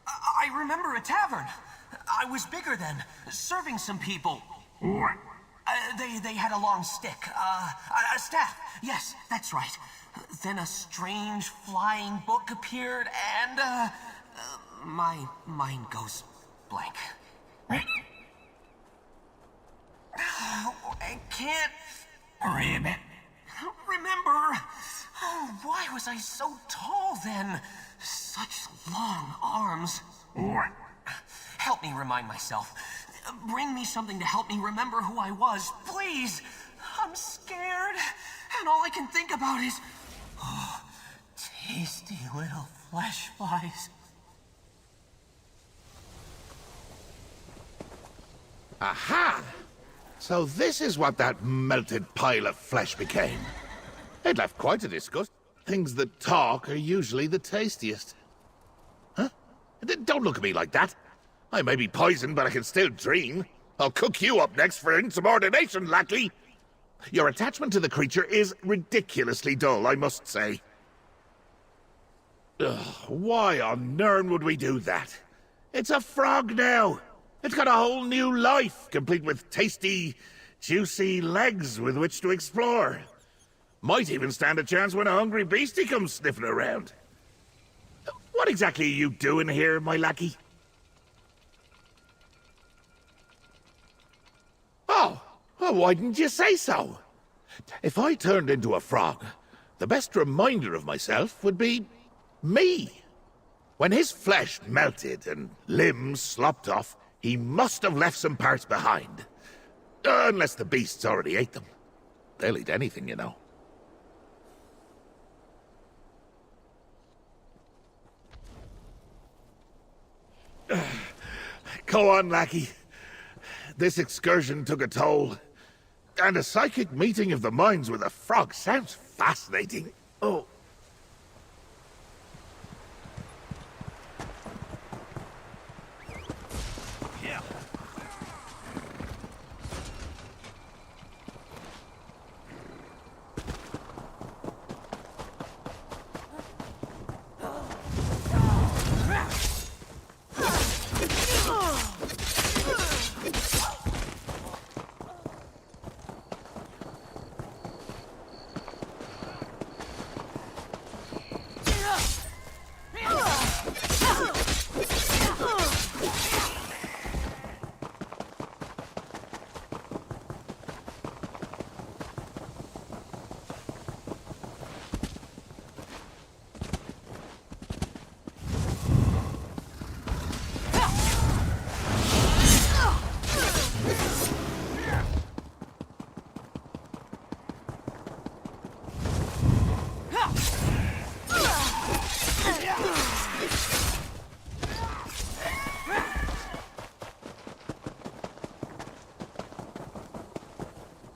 I remember a tavern. I was bigger then, serving some people. They had a long stick. A staff. Yes, that's right. Then a strange flying book appeared, and, my mind goes blank. I can't... remember. Oh, why was I so tall then? Such long arms. Help me remind myself. Bring me something to help me remember who I was, please. I'm scared, and all I can think about is... oh, tasty little flesh flies. Aha! So this is what that melted pile of flesh became. It left quite a disgust. Things that talk are usually the tastiest. Huh? Don't look at me like that. I may be poisoned, but I can still dream. I'll cook you up next for insubordination, lackey. Your attachment to the creature is ridiculously dull, I must say. Ugh, why on earth would we do that? It's a frog now. It's got a whole new life, complete with tasty, juicy legs with which to explore. Might even stand a chance when a hungry beastie comes sniffing around. What exactly are you doing here, my lackey? Oh, well, why didn't you say so? If I turned into a frog, the best reminder of myself would be me. When his flesh melted and limbs slopped off, he must have left some parts behind. Unless the beasts already ate them. They'll eat anything, you know. Go on, lackey. This excursion took a toll. And a psychic meeting of the minds with a frog sounds fascinating. Oh.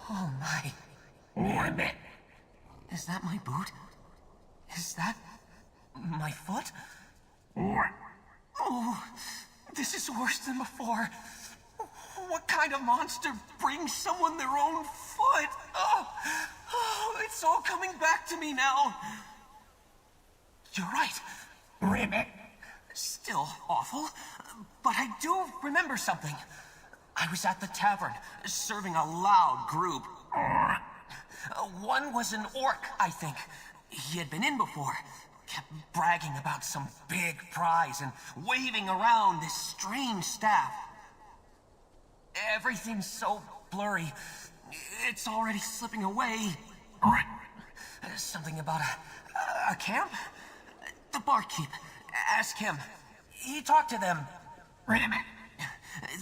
Oh my. Is that my boot? Is that my foot? Oh, this is worse than before. What kind of monster brings someone their own foot? Oh, it's all coming back to me now. You're right. Ribbit. Still awful, but I do remember something. I was at the tavern, serving a loud group. One was an orc, I think. He had been in before. Kept bragging about some big prize and waving around this strange staff. Everything's so blurry. It's already slipping away. Something about a camp? The barkeep. Ask him. He talked to them.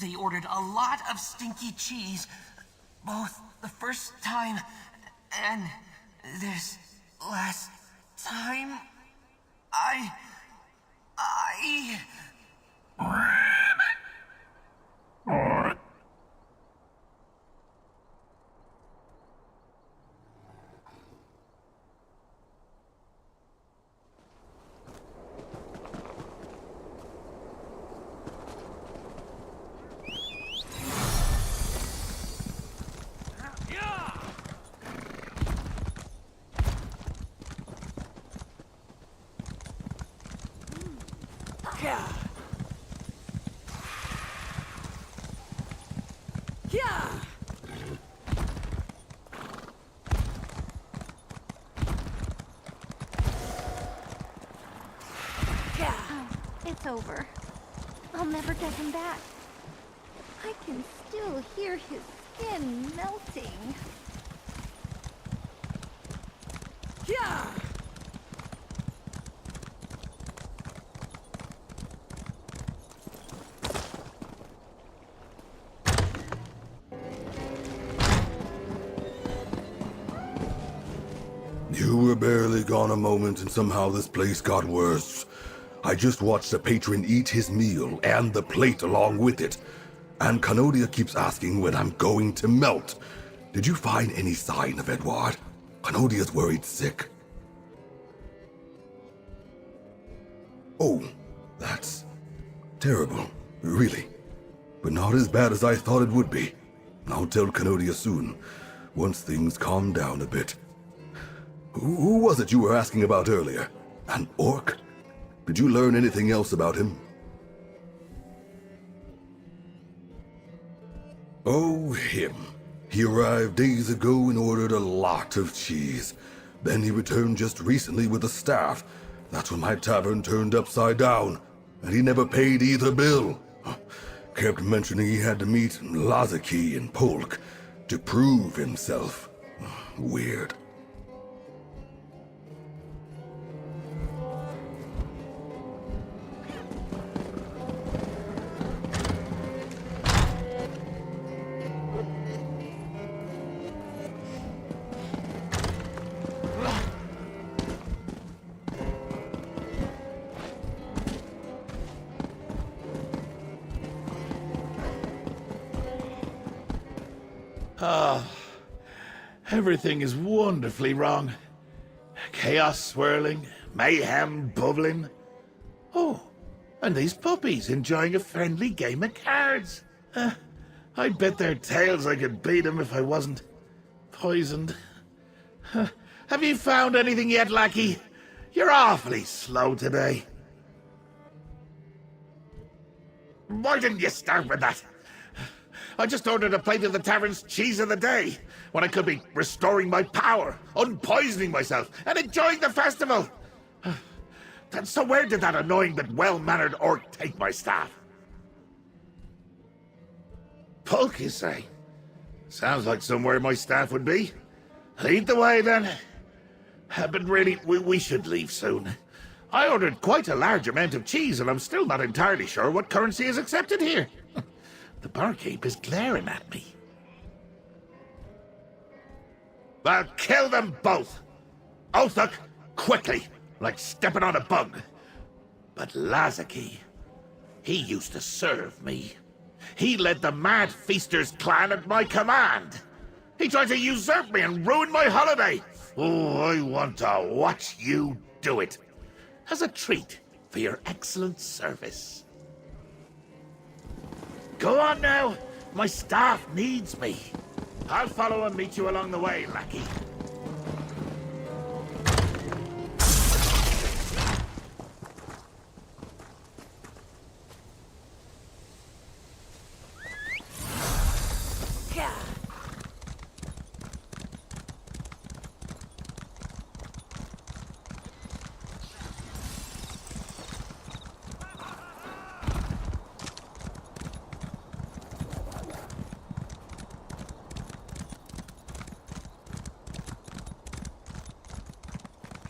They ordered a lot of stinky cheese, both the first time and this last time. I... It's over. I'll never get him back. I can still hear his skin melting. Yeah! You were barely gone a moment and somehow this place got worse. I just watched the patron eat his meal and the plate along with it. And Canodia keeps asking when I'm going to melt. Did you find any sign of Edward? Canodia's worried sick. Oh, that's terrible, really. But not as bad as I thought it would be. I'll tell Canodia soon, once things calm down a bit. Who was it you were asking about earlier? An orc? Did you learn anything else about him? Oh, him. He arrived days ago and ordered a lot of cheese. Then he returned just recently with a staff. That's when my tavern turned upside down. And he never paid either bill. Kept mentioning he had to meet Lazaki and Polk to prove himself. Weird. Everything is wonderfully wrong. Chaos swirling, mayhem bubbling. Oh, and these puppies enjoying a friendly game of cards. I bet their tails I could beat them if I wasn't poisoned. Have you found anything yet, lackey? You're awfully slow today. Why didn't you start with that? I just ordered a plate of the tavern's cheese of the day, when I could be restoring my power, unpoisoning myself, and enjoying the festival. So where did that annoying but well-mannered orc take my staff? Polk, you say? Sounds like somewhere my staff would be. Lead the way, then. But really, we should leave soon. I ordered quite a large amount of cheese, and I'm still not entirely sure what currency is accepted here. The barkeep is glaring at me. Well, kill them both! Othuk, quickly, like stepping on a bug. But Lazaki, he used to serve me. He led the Mad Feasters clan at my command. He tried to usurp me and ruin my holiday. Oh, I want to watch you do it. As a treat for your excellent service. Go on now. My staff needs me. I'll follow and meet you along the way, lackey.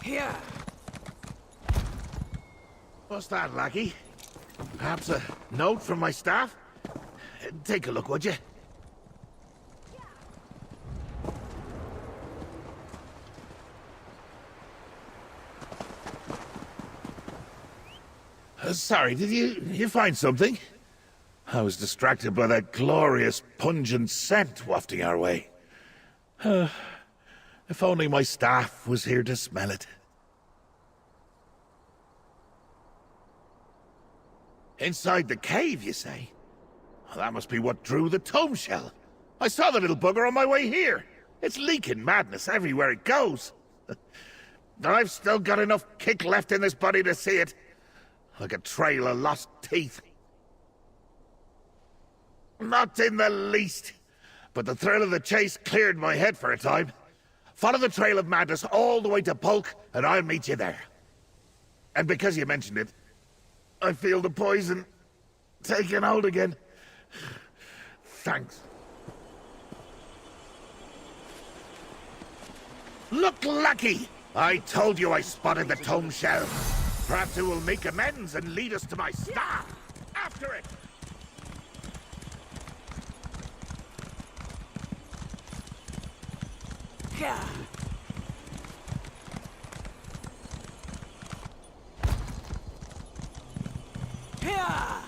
Here. What's that, lackey? Perhaps a note from my staff? Take a look, would you? Sorry, did you find something? I was distracted by that glorious, pungent scent wafting our way. If only my staff was here to smell it. Inside the cave, you say? Well, that must be what drew the tome shell. I saw the little bugger on my way here. It's leaking madness everywhere it goes. I've still got enough kick left in this body to see it. Like a trail of lost teeth. Not in the least. But the thrill of the chase cleared my head for a time. Follow the trail of madness all the way to Bulk, and I'll meet you there. And because you mentioned it, I feel the poison taking hold again. Thanks. Look lucky! I told you I spotted the tome shell. Perhaps it will make amends and lead us to my star. After it! Yeah. Yeah.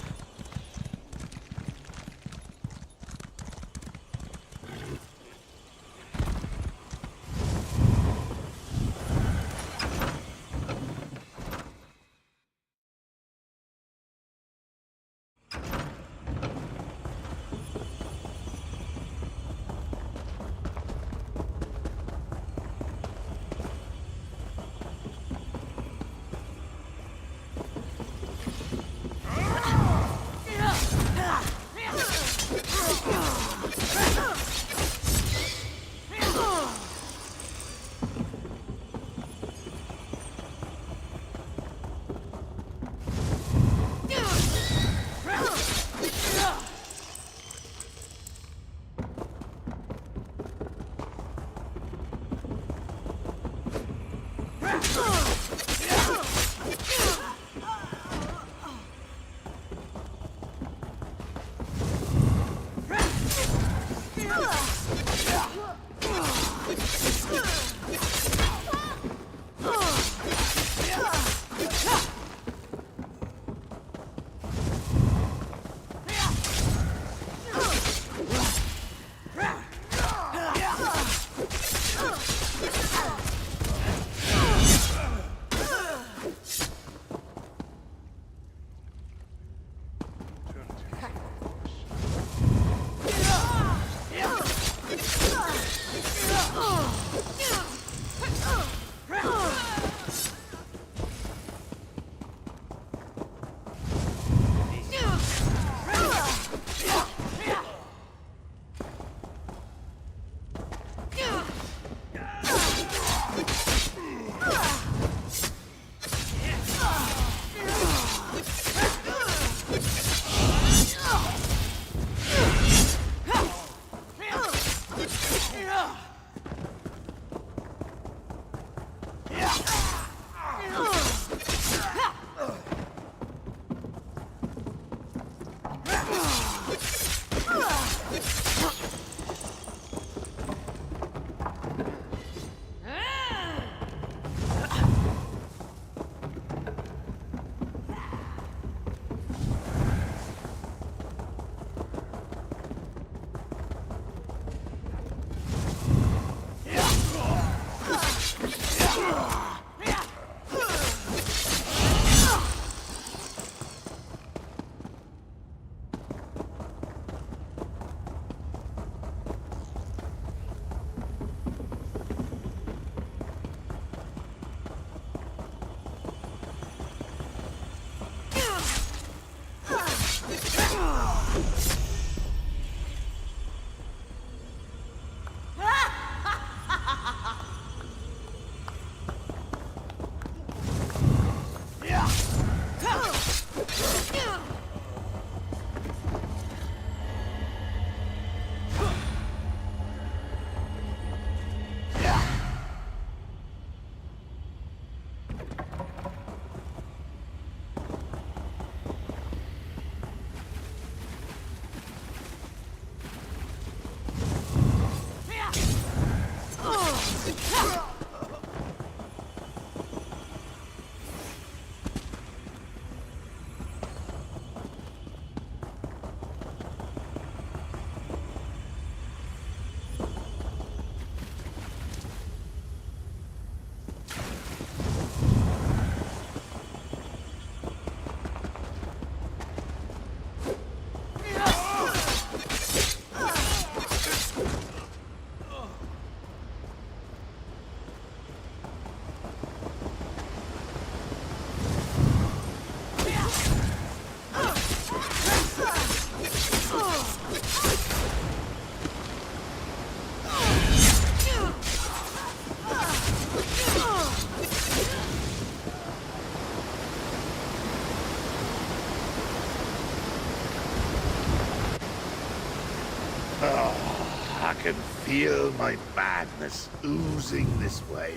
can feel my madness oozing this way.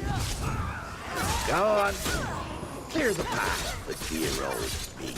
Go on. Clear the path for dear old me.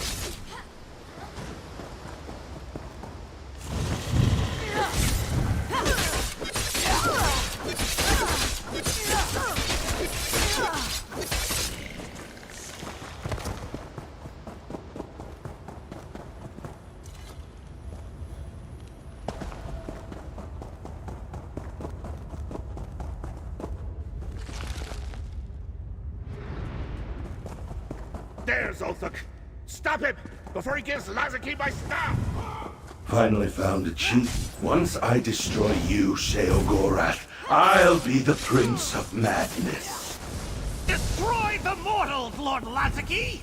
There's Ulthuk. Stop him before he gives Lazarki my staff! Finally found it, Chief. Once I destroy you, Sheogorath, I'll be the Prince of Madness. Destroy the mortals, Lord Lazarki!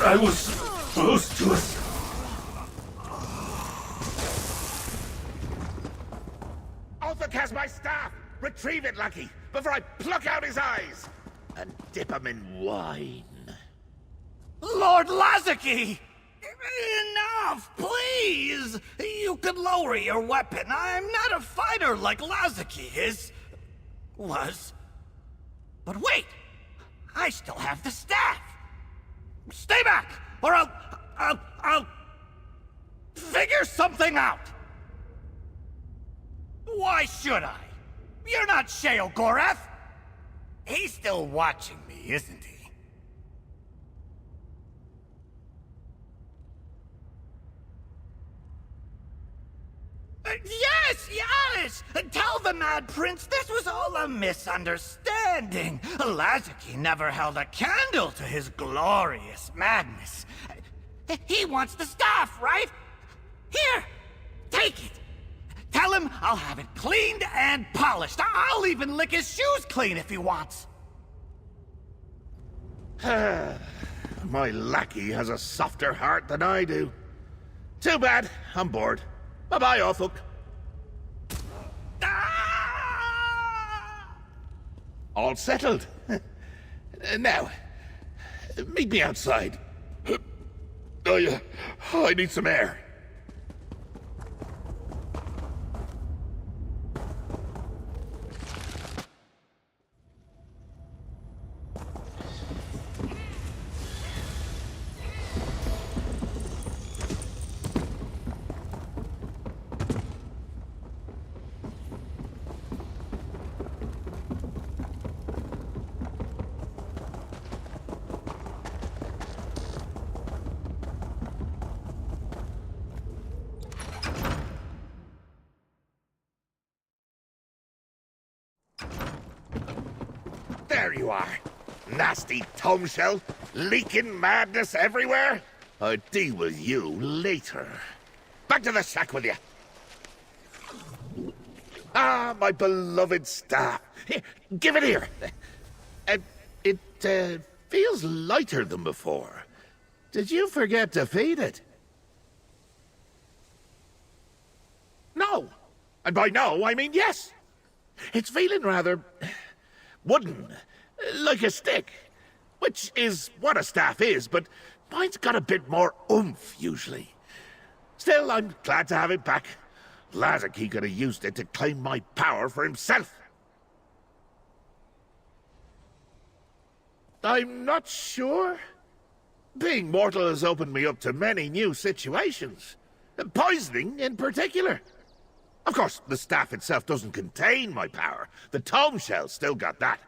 I was supposed to... Ulthuk has my staff! Retrieve it, Lucky, before I pluck out his eyes! And dip him in wine. Lord Lazarki! Enough, please! You could lower your weapon. I'm not a fighter like Lazarki is. Was. But wait! I still have the staff! Stay back, or I'll figure something out! Why should I? You're not Sheogorath! He's still watching me, isn't he? Yes! Tell the Mad Prince this was all a misunderstanding. Lazarki never held a candle to his glorious madness. He wants the staff, right? Here, take it. Tell him I'll have it cleaned and polished. I'll even lick his shoes clean if he wants. My lackey has a softer heart than I do. Too bad, I'm bored. Bye-bye, Ulthuk. All settled. Now, meet me outside. I need some air. There you are. Nasty tomb shell, leaking madness everywhere. I'll deal with you later. Back to the shack with you. Ah, my beloved staff. Here, give it here. It feels lighter than before. Did you forget to feed it? No. And by no, I mean yes. It's feeling rather wooden, like a stick, which is what a staff is, but mine's got a bit more oomph, usually. Still, I'm glad to have it back. Lazarki could have used it to claim my power for himself. I'm not sure. Being mortal has opened me up to many new situations. Poisoning, in particular. Of course, the staff itself doesn't contain my power. The tomb shell's still got that.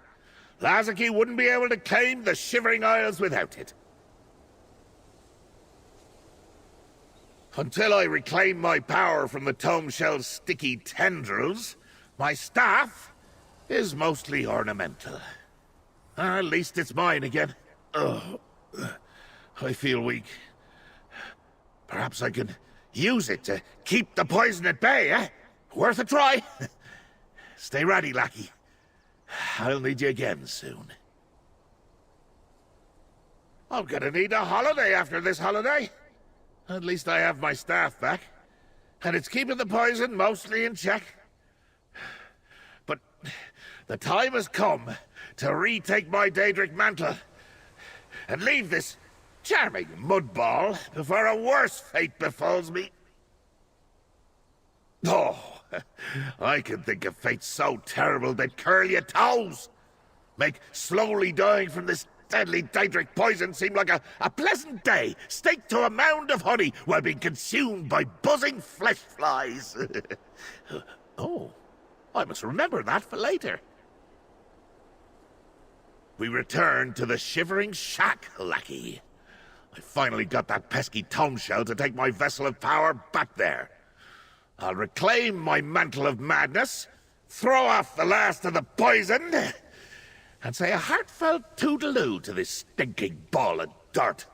Lazarki wouldn't be able to claim the Shivering Isles without it. Until I reclaim my power from the tome shell's sticky tendrils, my staff is mostly ornamental. At least it's mine again. Ugh. I feel weak. Perhaps I can use it to keep the poison at bay, eh? Worth a try. Stay ready, lackey. I'll need you again soon. I'm gonna need a holiday after this holiday. At least I have my staff back. And it's keeping the poison mostly in check. But the time has come to retake my Daedric mantle and leave this charming mudball before a worse fate befalls me. Oh, I can think of fates so terrible they'd curl your toes. Make slowly dying from this deadly Daedric poison seem like a pleasant day, staked to a mound of honey while being consumed by buzzing flesh flies. Oh, I must remember that for later. We return to the Shivering Shack, lackey. I finally got that pesky tome shell to take my vessel of power back there. I'll reclaim my mantle of madness, throw off the last of the poison, and say a heartfelt toodaloo to this stinking ball of dirt.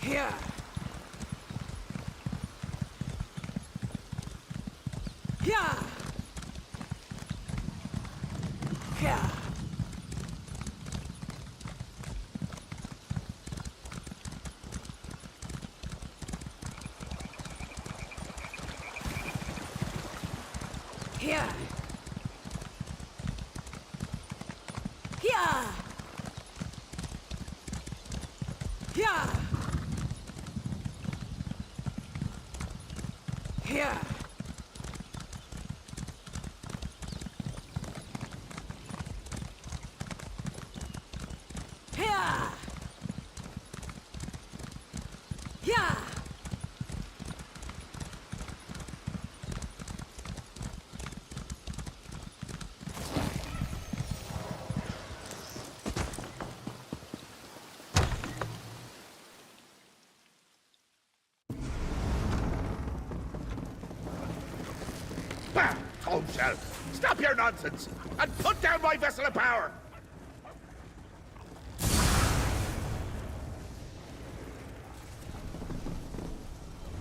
Here. Yeah. Yeah. Here. Yeah. Yeah. Here. Here. Yeah. Ah, tome shell, stop your nonsense and put down my vessel of power.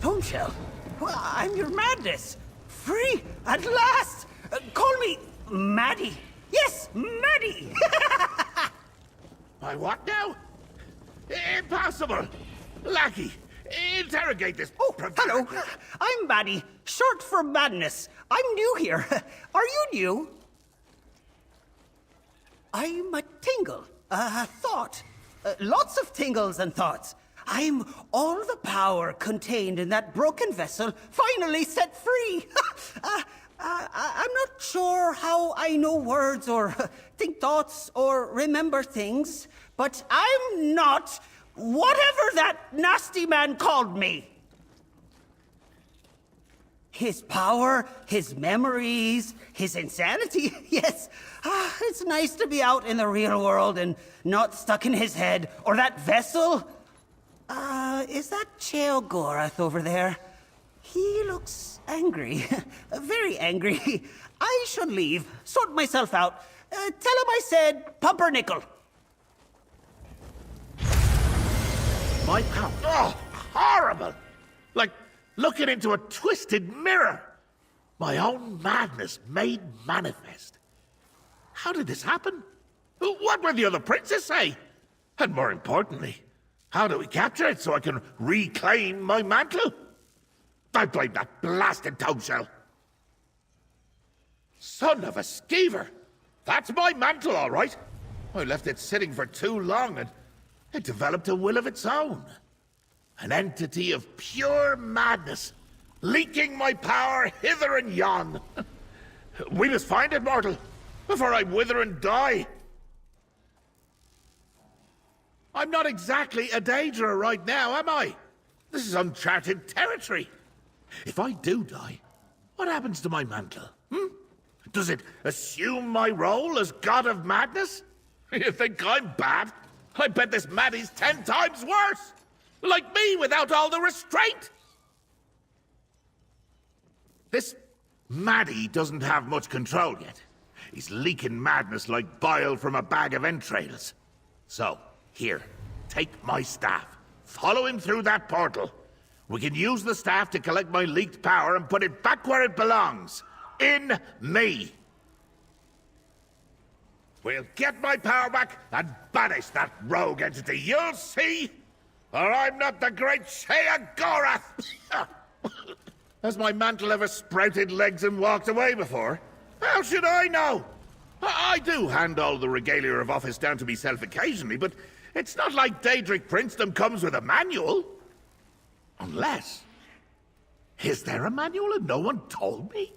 Tome shell? Well, I'm your madness. Free at last. Call me Maddie. Yes, Maddie. My what now? Impossible. Lackey, interrogate this. Oh, hello. I'm Maddie, short for madness. I'm new here. Are you new? I'm a tingle, a thought. Lots of tingles and thoughts. I'm all the power contained in that broken vessel, finally set free. I'm not sure how I know words or think thoughts or remember things, but I'm not whatever that nasty man called me. His power, his memories, his insanity. Yes, it's nice to be out in the real world and not stuck in his head or that vessel. Is that Sheogorath over there? He looks angry. Very angry. I should leave. Sort myself out. Tell him I said pumpernickel. My power. Oh, horrible! Like looking into a twisted mirror. My own madness made manifest. How did this happen? What will the other princes say? And more importantly, how do we capture it so I can reclaim my mantle? I blame that blasted tome shell. Son of a skeever! That's my mantle, all right. I left it sitting for too long, and it developed a will of its own. An entity of pure madness, leaking my power hither and yon. We must find it, mortal, before I wither and die. I'm not exactly a Daedra right now, am I? This is uncharted territory. If I do die, what happens to my mantle? Does it assume my role as god of madness? You think I'm bad? I bet this Maddie's 10 times worse! Like me without all the restraint! This Maddie doesn't have much control yet. He's leaking madness like bile from a bag of entrails. So, here, take my staff. Follow him through that portal. We can use the staff to collect my leaked power and put it back where it belongs. In me. We'll get my power back and banish that rogue entity, you'll see! Or I'm not the great Sheogorath! Has my mantle ever sprouted legs and walked away before? How should I know? I do hand all the regalia of office down to myself occasionally, but it's not like Daedric princedom comes with a manual. Unless... Is there a manual and no one told me?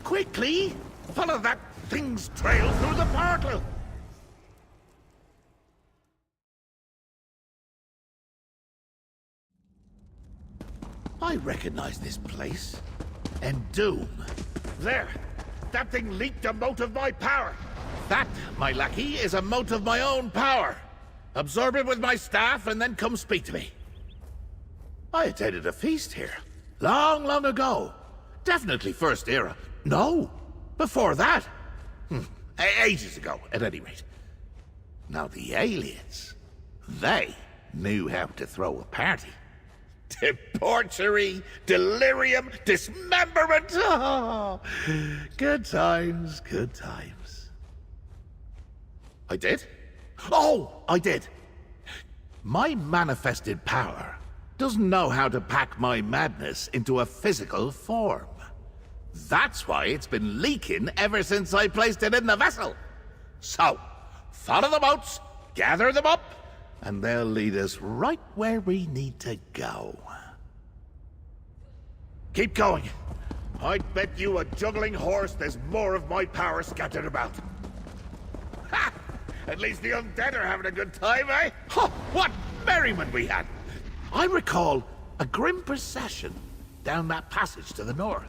Quickly! Follow that thing's trail through the portal! I recognize this place. And Doom. There! That thing leaked a mote of my power! That, my lackey, is a mote of my own power. Absorb it with my staff and then come speak to me. I attended a feast here. Long, long ago. Definitely First Era. No! Before that. Ages ago, at any rate. Now the aliens, they knew how to throw a party. Debauchery, delirium, dismemberment. Oh, good times, good times. I did? Oh, I did. My manifested power doesn't know how to pack my madness into a physical form. That's why it's been leaking ever since I placed it in the vessel. So, follow the boats, gather them up, and they'll lead us right where we need to go. Keep going. I'd bet you a juggling horse there's more of my power scattered about. Ha! At least the undead are having a good time, eh? Oh, what merriment we had! I recall a grim procession down that passage to the north.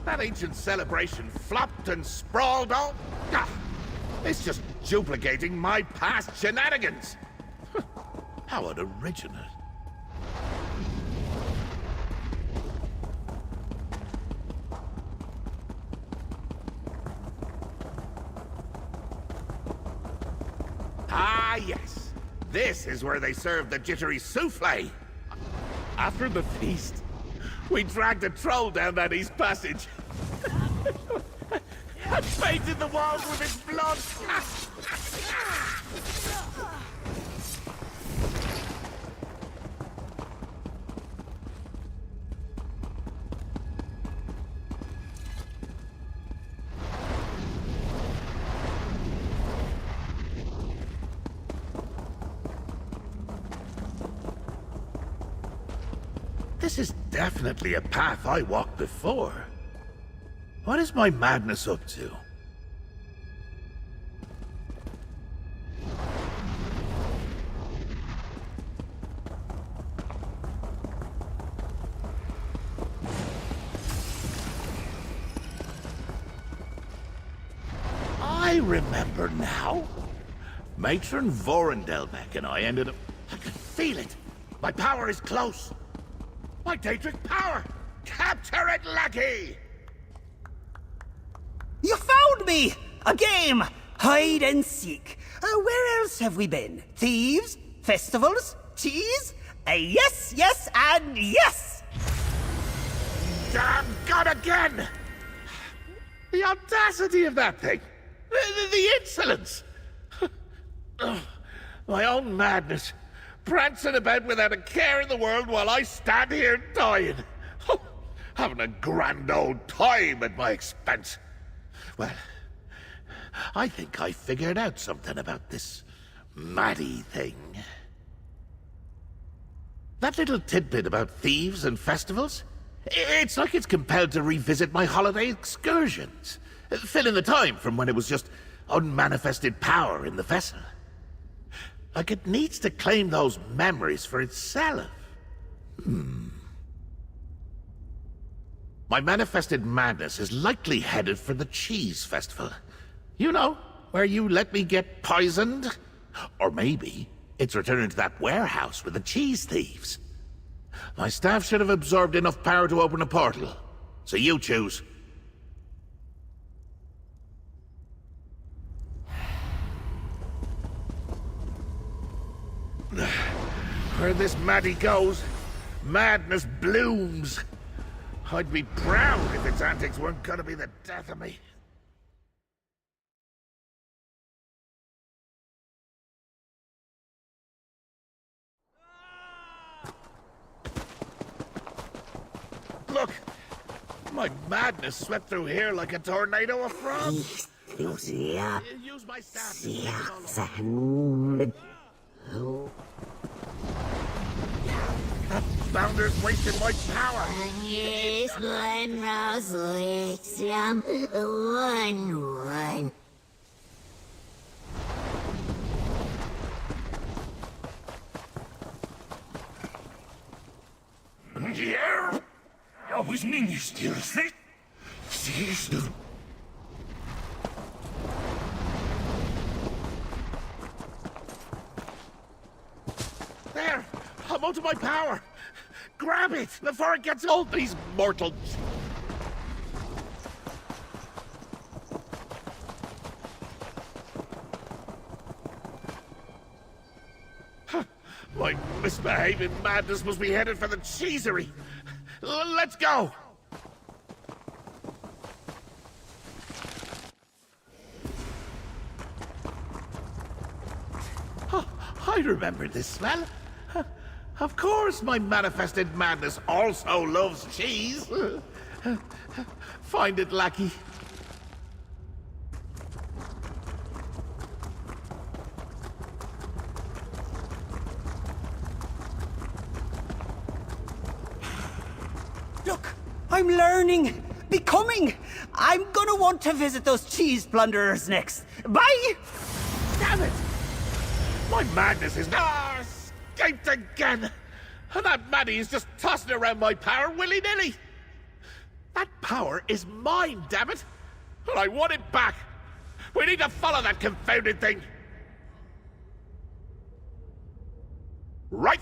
That ancient celebration flopped and sprawled all... It's just duplicating my past shenanigans. How unoriginal. Ah, yes. This is where they serve the jittery souffle. After the feast, we dragged a troll down that east passage. And painted the walls with his blood. This is definitely a path I walked before. What is my madness up to? I remember now. Matron Vorendelbeck and I ended up... I can feel it. My power is close. My Daedric power! Capture it, lackey! You found me! A game! Hide and seek. Where else have we been? Thieves? Festivals? Cheese? Yes, yes, and yes! Damn God again! The audacity of that thing! The insolence! My own madness prancing about without a care in the world while I stand here dying. Oh, having a grand old time at my expense. Well, I think I figured out something about this Maddie thing. That little tidbit about thieves and festivals? It's like it's compelled to revisit my holiday excursions, fill in the time from when it was just unmanifested power in the vessel. Like it needs to claim those memories for itself. My manifested madness is likely headed for the cheese festival. You know, where you let me get poisoned? Or maybe it's returning to that warehouse with the cheese thieves. My staff should have absorbed enough power to open a portal. So you choose. Where this Maddie goes, madness blooms. I'd be proud if its antics weren't gonna be the death of me. Look! My madness swept through here like a tornado of frogs. Use my staff to take it all away. That bounder's wasted my power. Yeah. Ja, was mean you still sit? Siehst du? There! I'm out of my power! Grab it before it gets old, these mortals! My misbehaving madness must be headed for the cheesery. Let's go! Oh, I remember this smell. Of course my manifested madness also loves cheese. Find it, lackey. Look, I'm learning, becoming. I'm gonna want to visit those cheese plunderers next. Bye! Damn it! My madness is escaped again! And that Maddie is just tossing around my power willy-nilly! That power is mine, damn it! And I want it back! We need to follow that confounded thing! Right!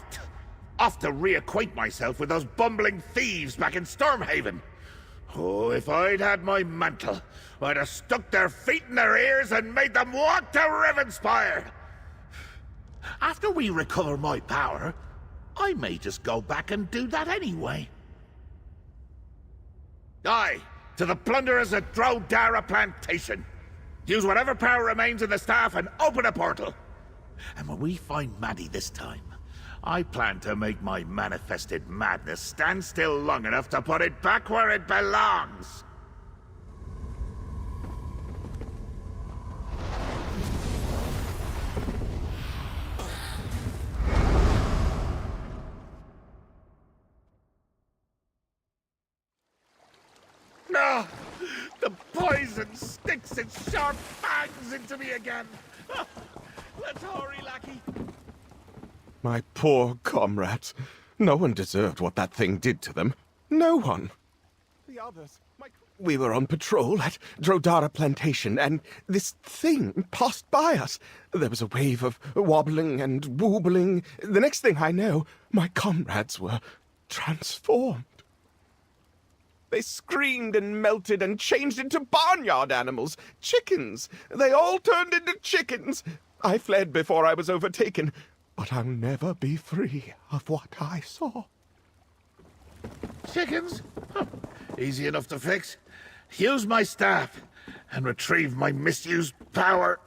Off to reacquaint myself with those bumbling thieves back in Stormhaven! Oh, if I'd had my mantle, I'd have stuck their feet in their ears and made them walk to Rivenspire! After we recover my power, I may just go back and do that anyway. Aye, to the plunderers at Drodara Plantation. Use whatever power remains in the staff and open a portal. And when we find Maddie this time, I plan to make my manifested madness stand still long enough to put it back where it belongs. No! The poison sticks its sharp fangs into me again! Let's hurry, lackey! My poor comrades. No one deserved what that thing did to them. No one. The others. We were on patrol at Drodara Plantation, and this thing passed by us. There was a wave of wobbling and woobling. The next thing I know, my comrades were transformed. They screamed and melted and changed into barnyard animals. Chickens. They all turned into chickens. I fled before I was overtaken. But I'll never be free of what I saw. Chickens? Huh. Easy enough to fix. Use my staff and retrieve my misused power.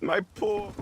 My poor...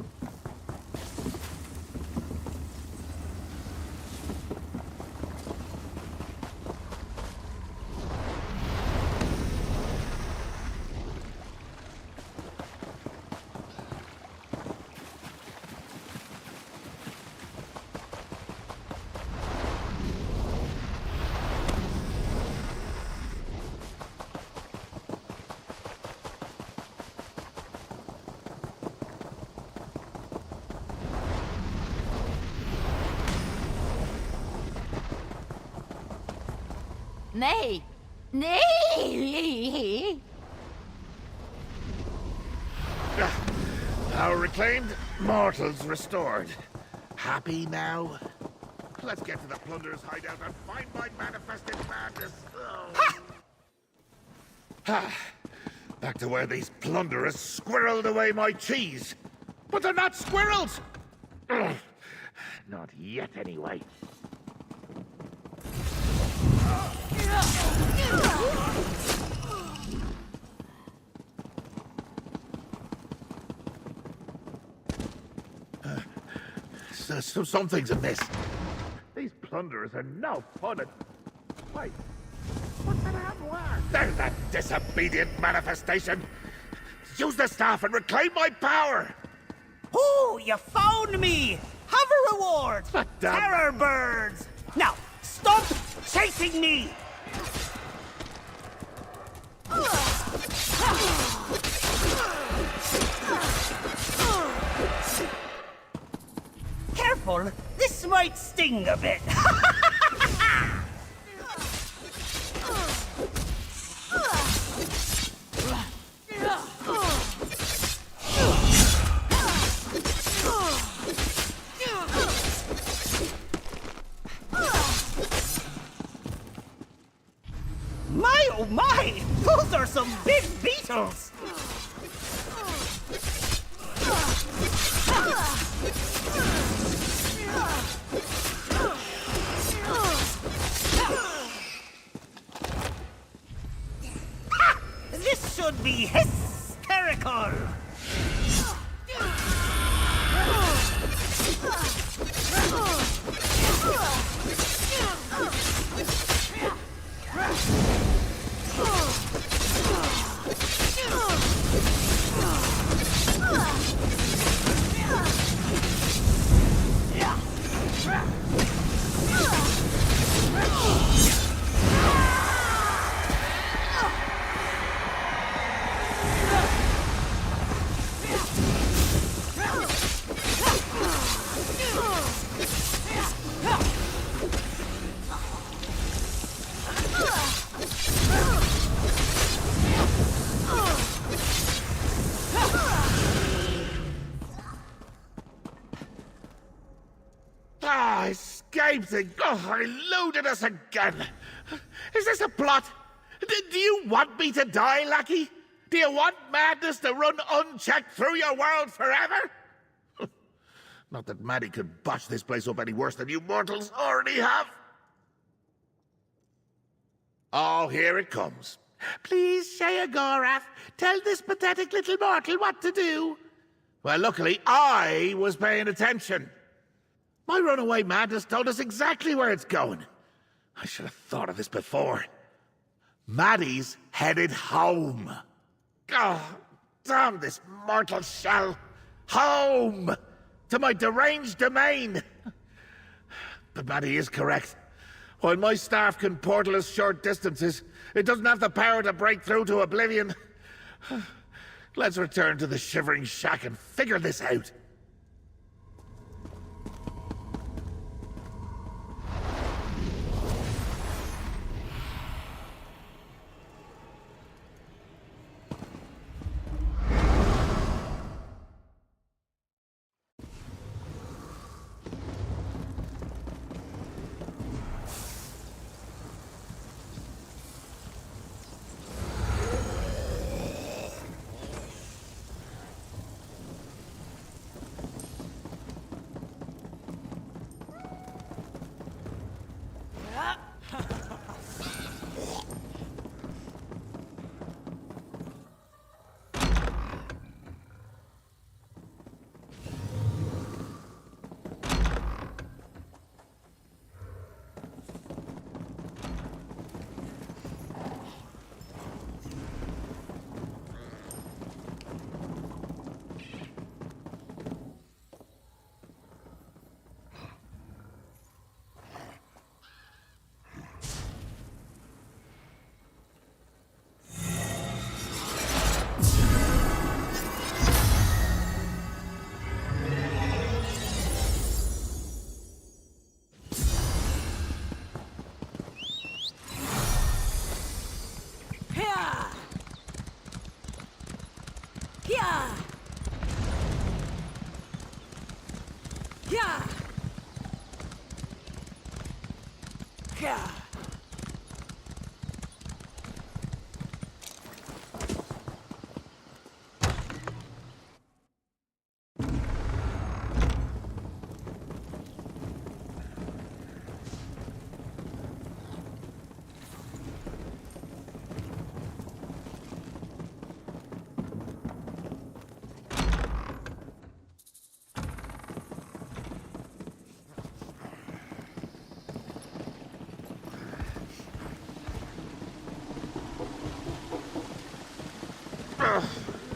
Nay! Nay! Our reclaimed mortals restored. Happy now? Let's get to the plunderer's hideout and find my manifested madness. Oh. Back to where these plunderers squirreled away my cheese. But they're not squirrels! Ugh. Not yet, anyway. So something's amiss. These plunderers are no fun at... Wait, what's that have? There's that disobedient manifestation! Use the staff and reclaim my power! Oh, you found me! Have a reward! Terror birds! Now, stop chasing me! Careful, this might sting a bit. My, oh my! Those are some big beetles! Ha! This should be hysterical! Escaping! Oh, I loaded us again! Is this a plot? Do you want me to die, lackey? Do you want madness to run unchecked through your world forever? Not that Maddie could botch this place up any worse than you mortals already have. Oh, here it comes. Please, Sheogorath, tell this pathetic little mortal what to do. Well, luckily, I was paying attention. My runaway madness told us exactly where it's going. I should have thought of this before. Maddie's headed home. Oh, damn this mortal shell. Home! To my deranged domain. But Maddie is correct. While my staff can portal us short distances, it doesn't have the power to break through to oblivion. Let's return to the Shivering Shack and figure this out. Yeah. Yeah.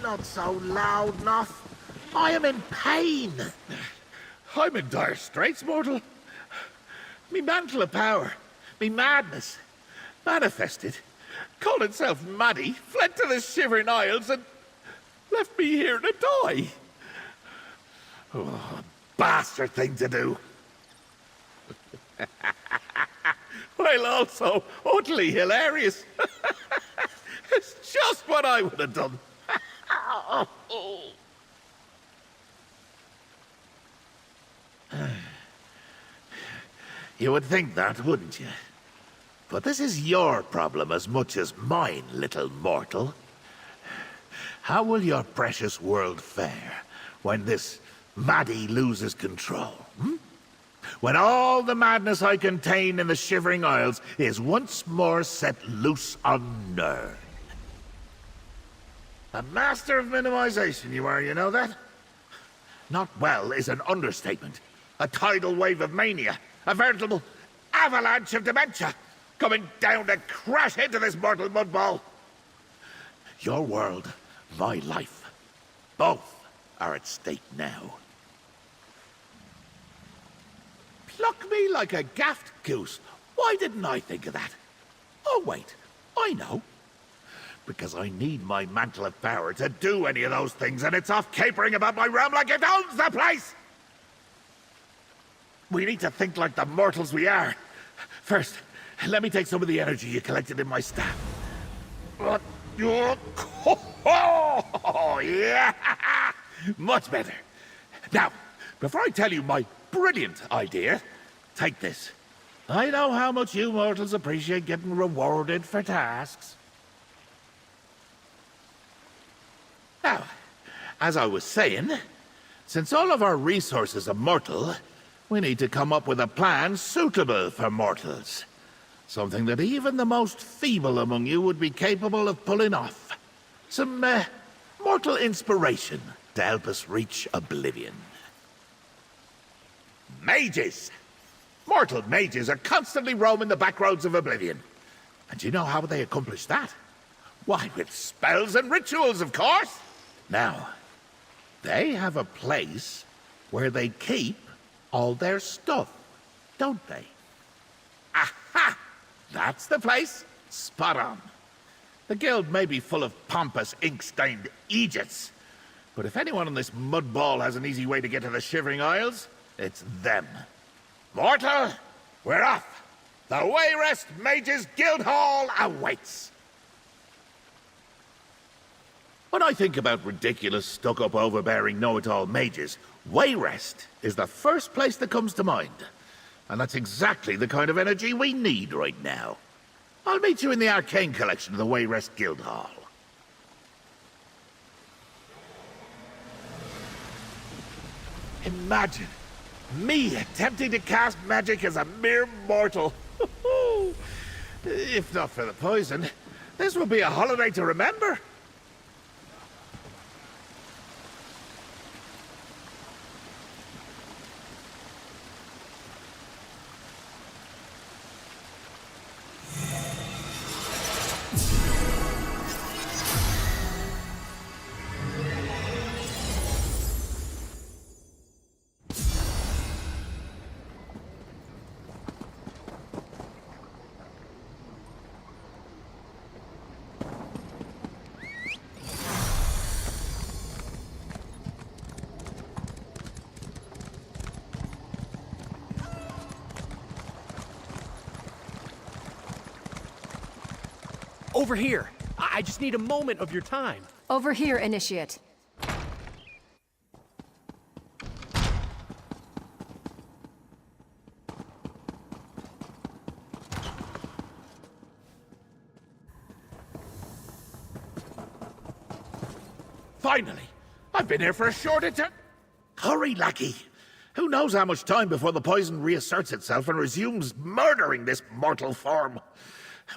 Not so loud enough. I am in pain. I'm in dire straits, mortal. Me mantle of power, me madness, manifested, called itself Maddie, fled to the Shivering Isles and left me here to die. Oh, bastard thing to do. While also utterly hilarious. It's just what I would have done. You would think that, wouldn't you? But this is your problem as much as mine, little mortal. How will your precious world fare when this Maddie loses control? When all the madness I contain in the Shivering Isles is once more set loose on Nern? A master of minimization you are, you know that? Not well is an understatement. A tidal wave of mania. A veritable avalanche of dementia. Coming down to crash into this mortal mudball. Your world, my life. Both are at stake now. Pluck me like a gaffed goose. Why didn't I think of that? Oh, wait. I know. Because I need my mantle of power to do any of those things, and it's off capering about my realm like it owns the place! We need to think like the mortals we are. First, let me take some of the energy you collected in my staff. Oh, yeah! Much better. Now, before I tell you my brilliant idea, take this. I know how much you mortals appreciate getting rewarded for tasks. Now, as I was saying, since all of our resources are mortal, we need to come up with a plan suitable for mortals. Something that even the most feeble among you would be capable of pulling off. Some, mortal inspiration to help us reach oblivion. Mages! Mortal mages are constantly roaming the back roads of oblivion. And do you know how they accomplish that? Why, with spells and rituals, of course! Now, they have a place where they keep all their stuff, don't they? Aha! That's the place. Spot on. The guild may be full of pompous, ink-stained Egypts, but if anyone on this mudball has an easy way to get to the Shivering Isles, it's them. Mortal, we're off. The Wayrest Mages Guild Hall awaits. When I think about ridiculous, stuck-up, overbearing, know-it-all mages, Wayrest is the first place that comes to mind. And that's exactly the kind of energy we need right now. I'll meet you in the arcane collection of the Wayrest Guild Hall. Imagine me attempting to cast magic as a mere mortal. If not for the poison, this will be a holiday to remember. Over here. I just need a moment of your time. Over here, Initiate. Finally! I've been here for a short time. Hurry, lackey! Who knows how much time before the poison reasserts itself and resumes murdering this mortal form?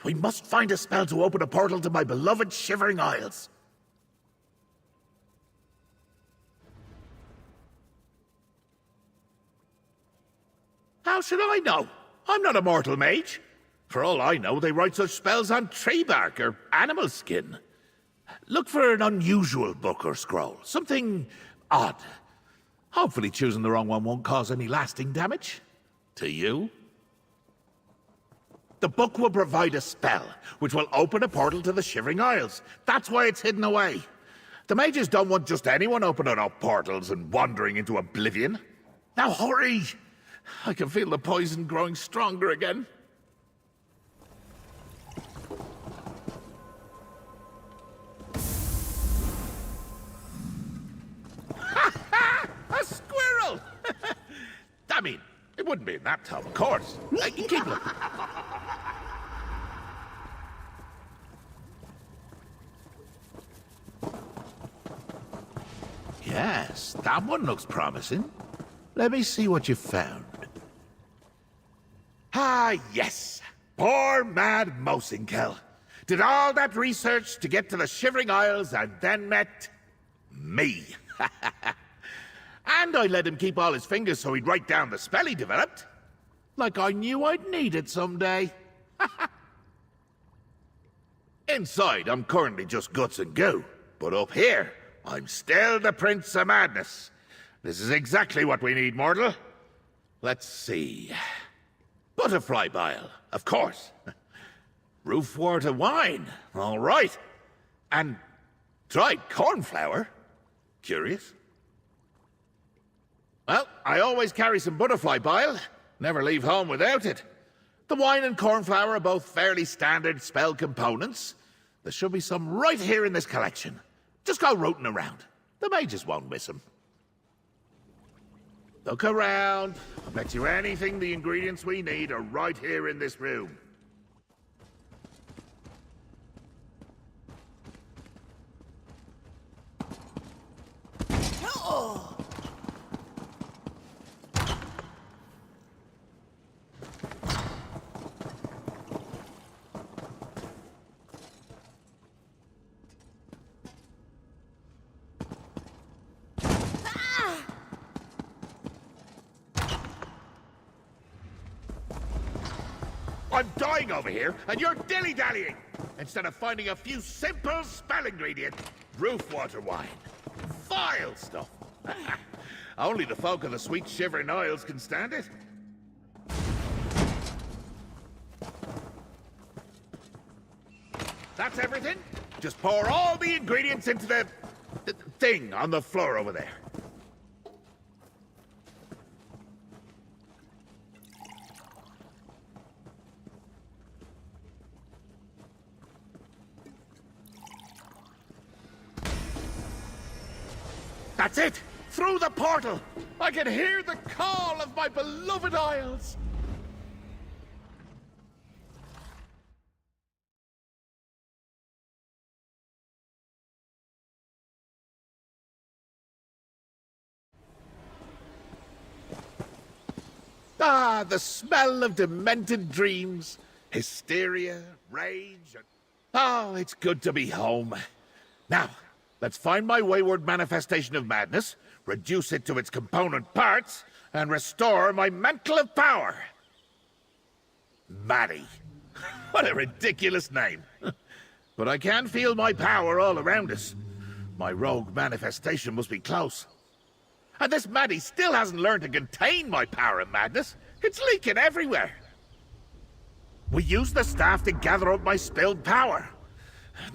We must find a spell to open a portal to my beloved Shivering Isles. How should I know? I'm not a mortal mage. For all I know, they write such spells on tree bark or animal skin. Look for an unusual book or scroll, something odd. Hopefully choosing the wrong one won't cause any lasting damage. To you. The book will provide a spell, which will open a portal to the Shivering Isles. That's why it's hidden away. The mages don't want just anyone opening up portals and wandering into oblivion. Now hurry! I can feel the poison growing stronger again. A squirrel! I mean, it wouldn't be in that tub, of course. Keep looking. Yes, that one looks promising. Let me see what you found. Ah, yes. Poor mad Mosinkel. Did all that research to get to the Shivering Isles and then met me. And I let him keep all his fingers so he'd write down the spell he developed. Like I knew I'd need it someday. Inside, I'm currently just guts and goo. But up here, I'm still the Prince of Madness. This is exactly what we need, mortal. Let's see. Butterfly bile, of course. Roof water wine, all right. And dried cornflower? Curious. Well, I always carry some butterfly bile. Never leave home without it. The wine and cornflower are both fairly standard spell components. There should be some right here in this collection. Just go rooting around. The mages won't miss them. Look around. I bet you anything the ingredients we need are right here in this room. I'm dying over here, and you're dilly-dallying! Instead of finding a few simple spell ingredients. Roof water wine. Vile stuff. Only the folk of the sweet Shivering Isles can stand it. That's everything? Just pour all the ingredients into the thing on the floor over there. That's it! Through the portal! I can hear the call of my beloved Isles! Ah, the smell of demented dreams, hysteria, rage, and... Oh, it's good to be home. Now, let's find my wayward manifestation of madness, reduce it to its component parts, and restore my mantle of power. Maddie. What a ridiculous name. But I can feel my power all around us. My rogue manifestation must be close. And this Maddie still hasn't learned to contain my power and madness. It's leaking everywhere. We use the staff to gather up my spilled power.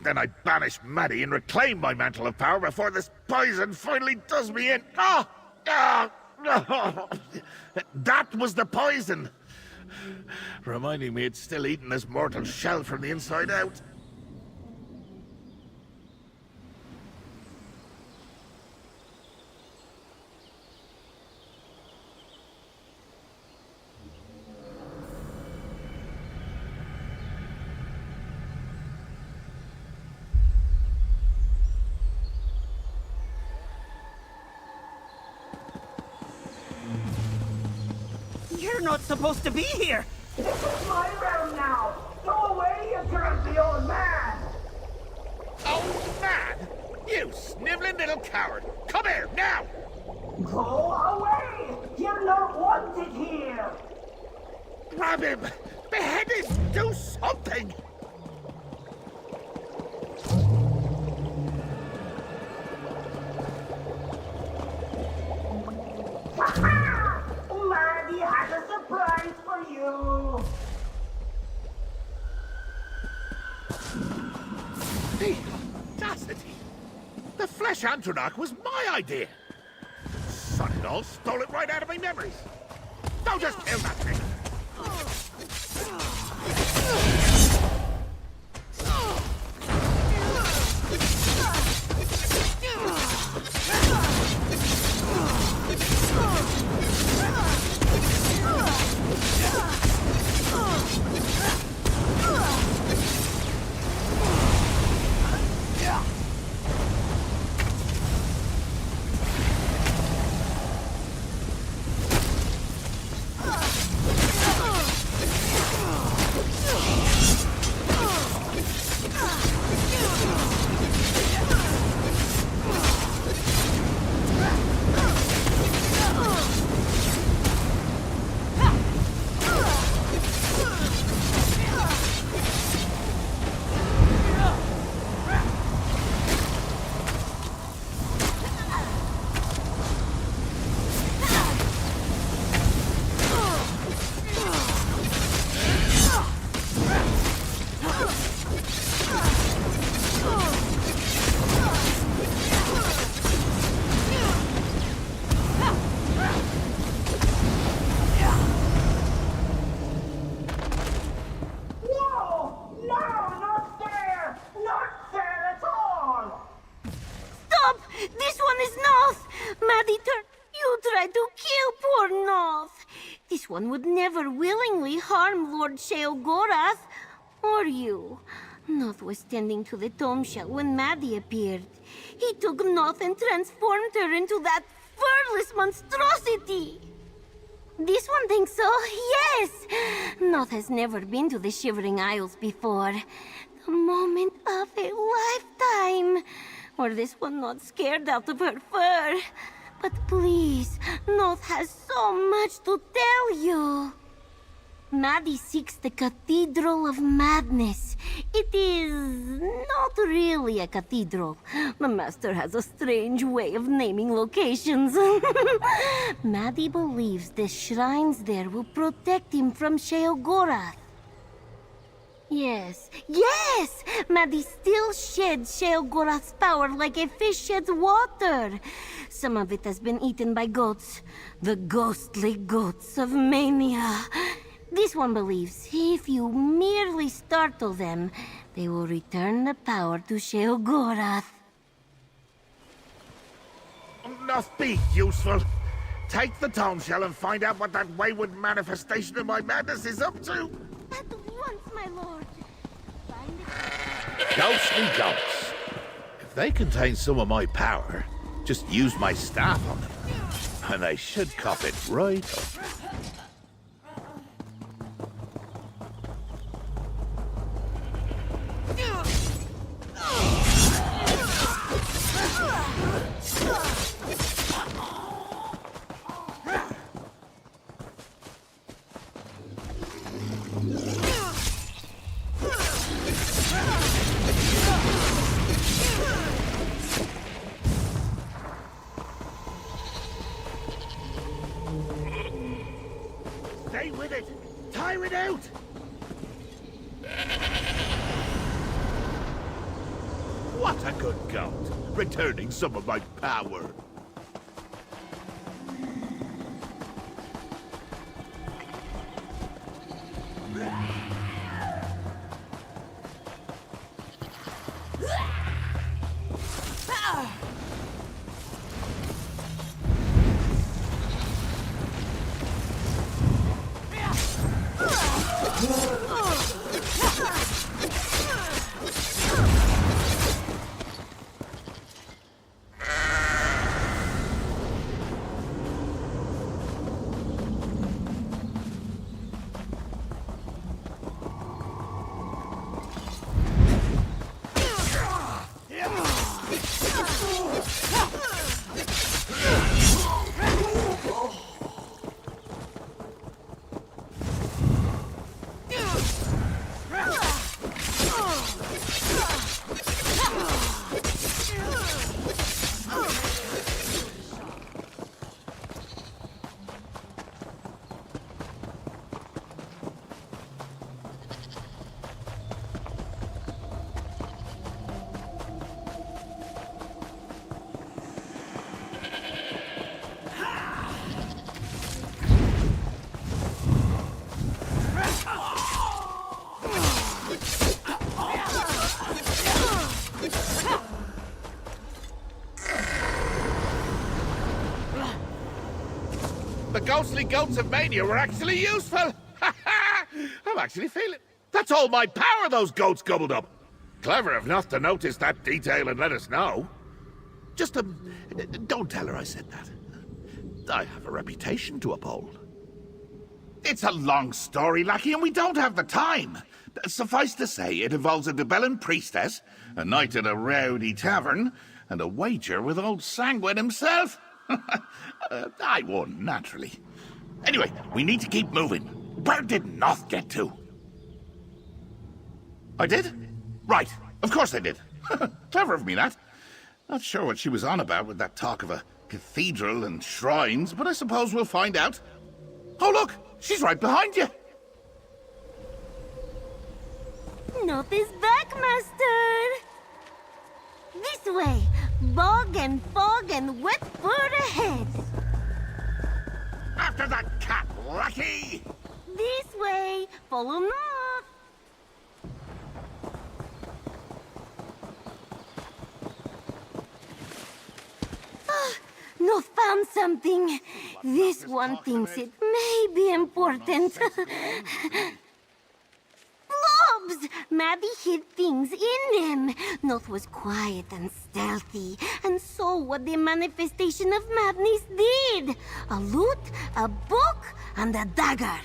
Then I banish Maddie and reclaim my mantle of power before this poison finally does me in. Ah! Ah! Ah! That was the poison! Reminding me it's still eating this mortal shell from the inside out. You're not supposed to be here! This is my realm now! Go away, you grumpy old man! Old man? You sniveling little coward! Come here, now! Go away! You're not wanted here! Grab him! Behead him! Do something! Maddie has a surprise for you! The audacity! The Flesh Antronach was my idea! Son-in-law stole it right out of my memories! Don't just kill that thing! One would never willingly harm Lord Sheogorath, or you. Notwithstanding to the tomb shell when Maddie appeared, he took Noth and transformed her into that furless monstrosity. This one thinks so, yes. Noth has never been to the Shivering Isles before. The moment of a lifetime. Or this one not scared out of her fur. But please, Noth has so much to tell you. Maddie seeks the Cathedral of Madness. It is not really a cathedral. The Master has a strange way of naming locations. Maddie believes the shrines there will protect him from Sheogorath. Yes, yes! Maddie still sheds Sheogorath's power like a fish sheds water. Some of it has been eaten by goats. The ghostly goats of Mania. This one believes if you merely startle them, they will return the power to Sheogorath. Must be useful. Take the tomb shell and find out what that wayward manifestation of my madness is up to. At once, my lord. Ghostly goats. If they contain some of my power, just use my staff on them, and they should cough it right up. Stay with it! Tire it out! What a good goat! Returning some of my power! the ghostly goats of Mania were actually useful. I'm actually feeling... That's all my power those goats gobbled up. Clever enough to notice that detail and let us know. Just, don't tell her I said that. I have a reputation to uphold. It's a long story, Lackey, and we don't have the time. Suffice to say, it involves a Debellan priestess, a night at a rowdy tavern, and a wager with old Sanguine himself. I won, naturally. Anyway, we need to keep moving. Where did Noth get to? I did? Right, of course I did. Clever of me, that. Not sure what she was on about with that talk of a cathedral and shrines, but I suppose we'll find out. Oh, look! She's right behind you! Noth is back, Master! This way! Bog and fog and wet fur ahead! After that cat, Lackey! This way! Follow Noth! Noth found something. This one thinks it may be important. Blobs! Maddie hid things in them. Noth was quiet and stealthy, and saw what the manifestation of madness did. A lute, a book, and a dagger.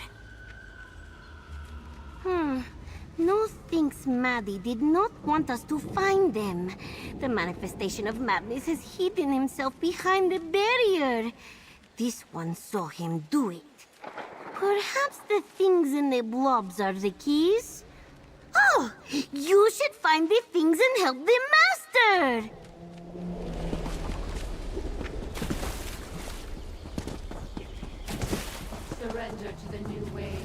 Noth thinks Maddie did not want us to find them. The manifestation of madness has hidden himself behind the barrier. This one saw him do it. Perhaps the things in the blobs are the keys? Oh, you should find the things and help the Master! Surrender to the new ways.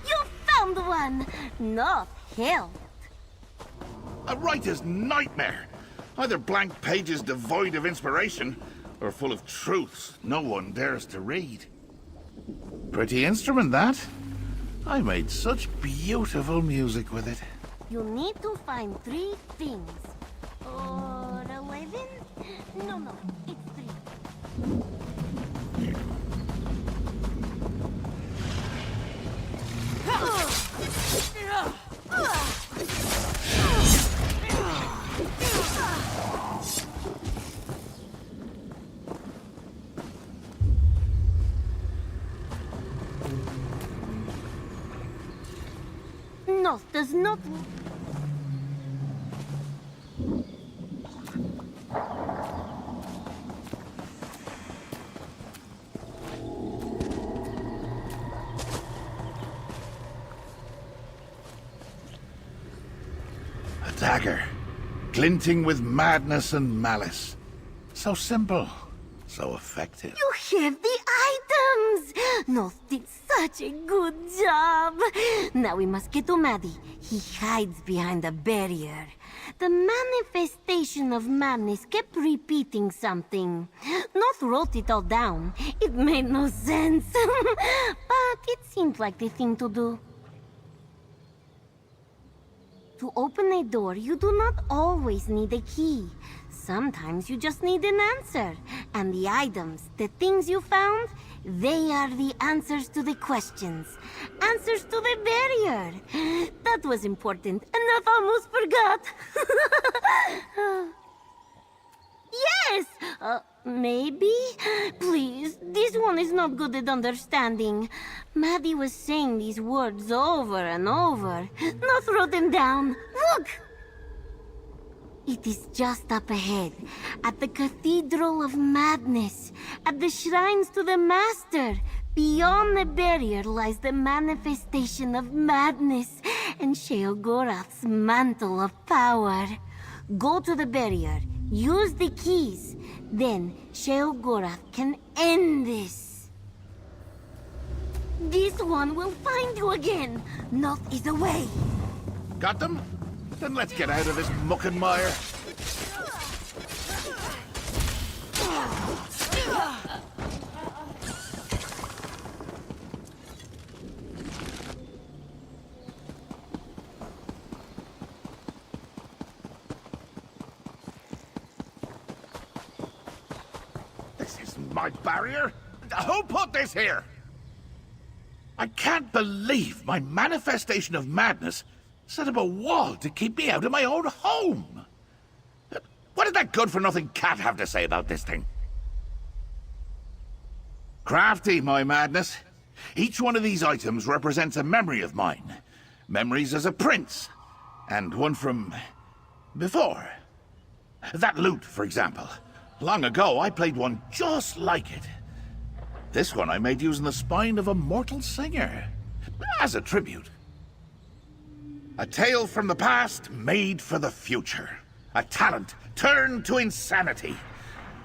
You found one! Not helped. A writer's nightmare. Either blank pages devoid of inspiration, or full of truths no one dares to read. Pretty instrument, that. I made such beautiful music with it. You need to find 3 things. Or 11? No, it's 3. North does not... A dagger, glinting with madness and malice. So simple, so effective. You have the items! North did such a good job. Now we must get to Maddie. He hides behind the barrier. The manifestation of madness kept repeating something. North wrote it all down. It made no sense. But it seemed like the thing to do. To open a door, you do not always need a key. Sometimes you just need an answer. And the items, the things you found, they are the answers to the questions. Answers to the barrier. That was important, and I almost forgot. Yes! Maybe? Please, this one is not good at understanding. Maddie was saying these words over and over. Not wrote them down. Look! It is just up ahead, at the Cathedral of Madness, at the shrines to the Master. Beyond the barrier lies the manifestation of madness and Sheogorath's mantle of power. Go to the barrier, use the keys, then Sheogorath can end this. This one will find you again. North is away. Got them? Then let's get out of this muck and mire. This isn't my barrier. Who put this here? I can't believe my manifestation of madness set up a wall to keep me out of my own home. What did that good-for-nothing cat have to say about this thing? Crafty, my madness. Each one of these items represents a memory of mine. Memories as a prince, and one from before. That lute, for example. Long ago, I played one just like it. This one I made using the spine of a mortal singer, as a tribute. A tale from the past made for the future. A talent turned to insanity.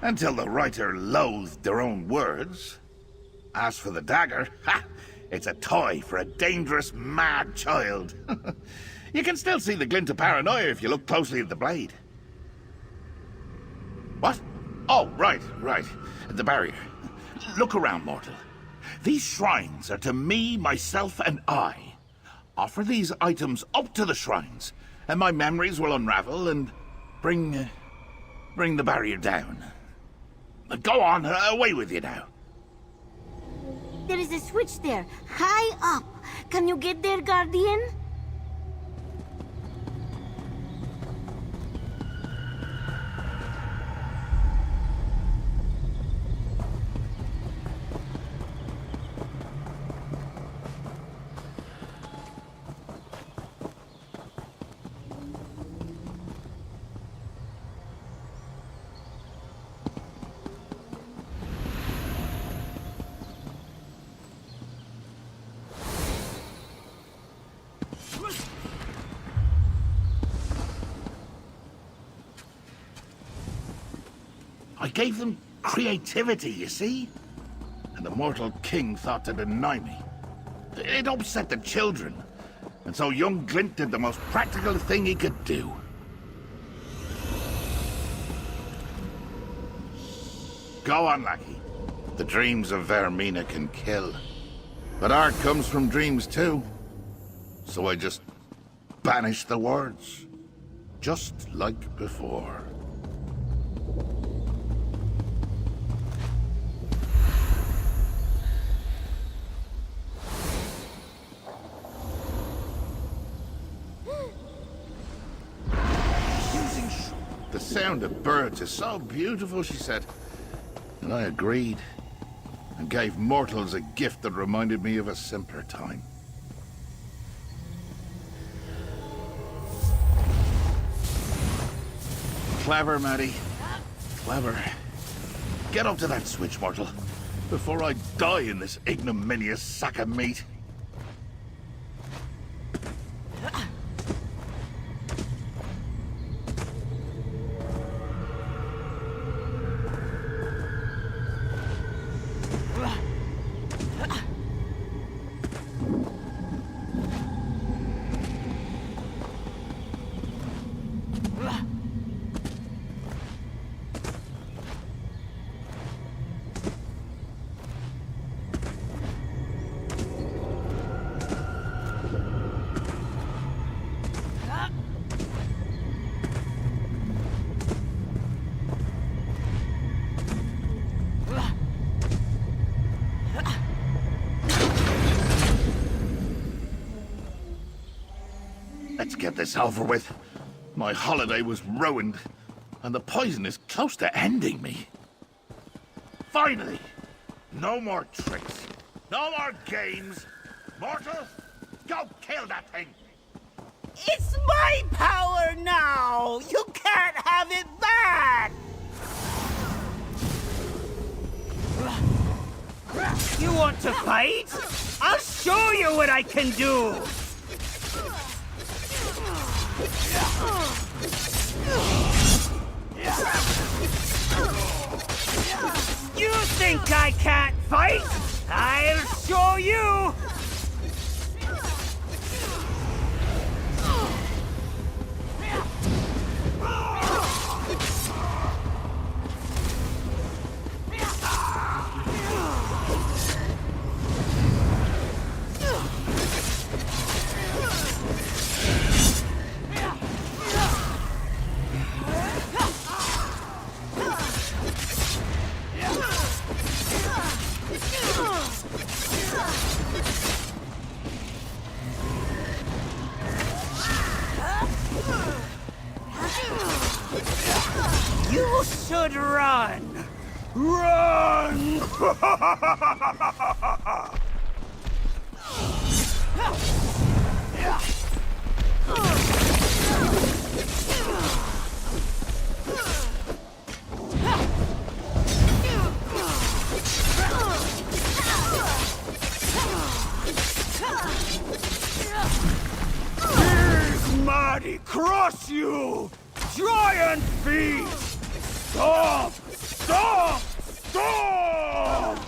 Until the writer loathed their own words. As for the dagger, it's a toy for a dangerous, mad child. You can still see the glint of paranoia if you look closely at the blade. What? Oh, right. The barrier. Look around, mortal. These shrines are to me, myself, and I. Offer these items up to the shrines, and my memories will unravel and bring the barrier down. Go on, away with you now. There is a switch there, high up. Can you get there, Guardian? I gave them creativity, you see? And the mortal king thought to deny me. It upset the children. And so young Glint did the most practical thing he could do. Go on, lackey. The dreams of Vermina can kill. But art comes from dreams too. So I just banished the words. Just like before. The sound of birds is so beautiful, she said. And I agreed. And gave mortals a gift that reminded me of a simpler time. Clever, Maddie. Clever. Get up to that switch, mortal, before I die in this ignominious sack of meat. Let's get this over with. My holiday was ruined, and the poison is close to ending me. Finally! No more tricks. No more games. Mortal, go kill that thing! It's my power now! You can't have it back! You want to fight? I'll show you what I can do! You think I can't fight? I'll show you! You should run! Run! Here's Marty, cross you! Giant feet! Stop! Stop! Stop!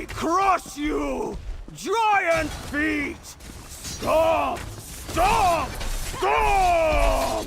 Cross you! Giant feet! Stop! Stop! Stop!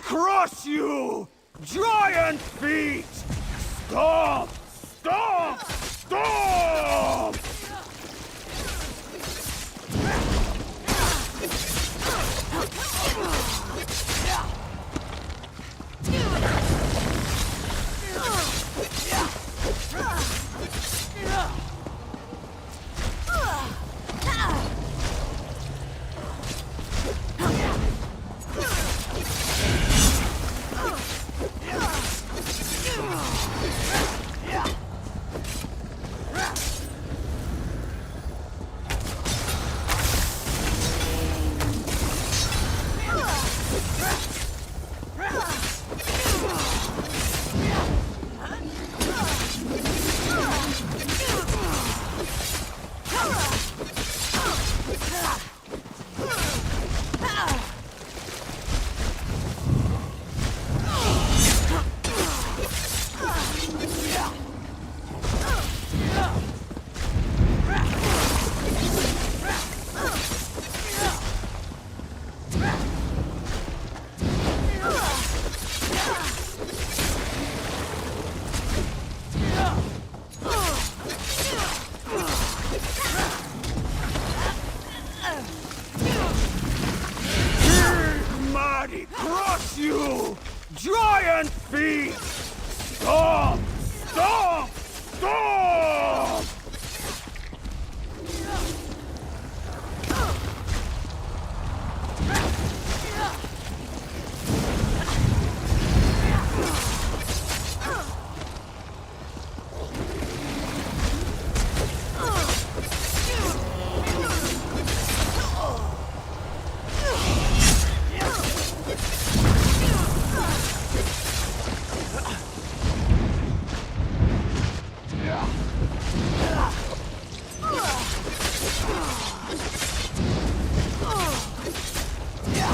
crush you! Giant feet! Stomp! Stomp! Stomp! Crush you! Giant feet! Stomp! Stomp! Stomp!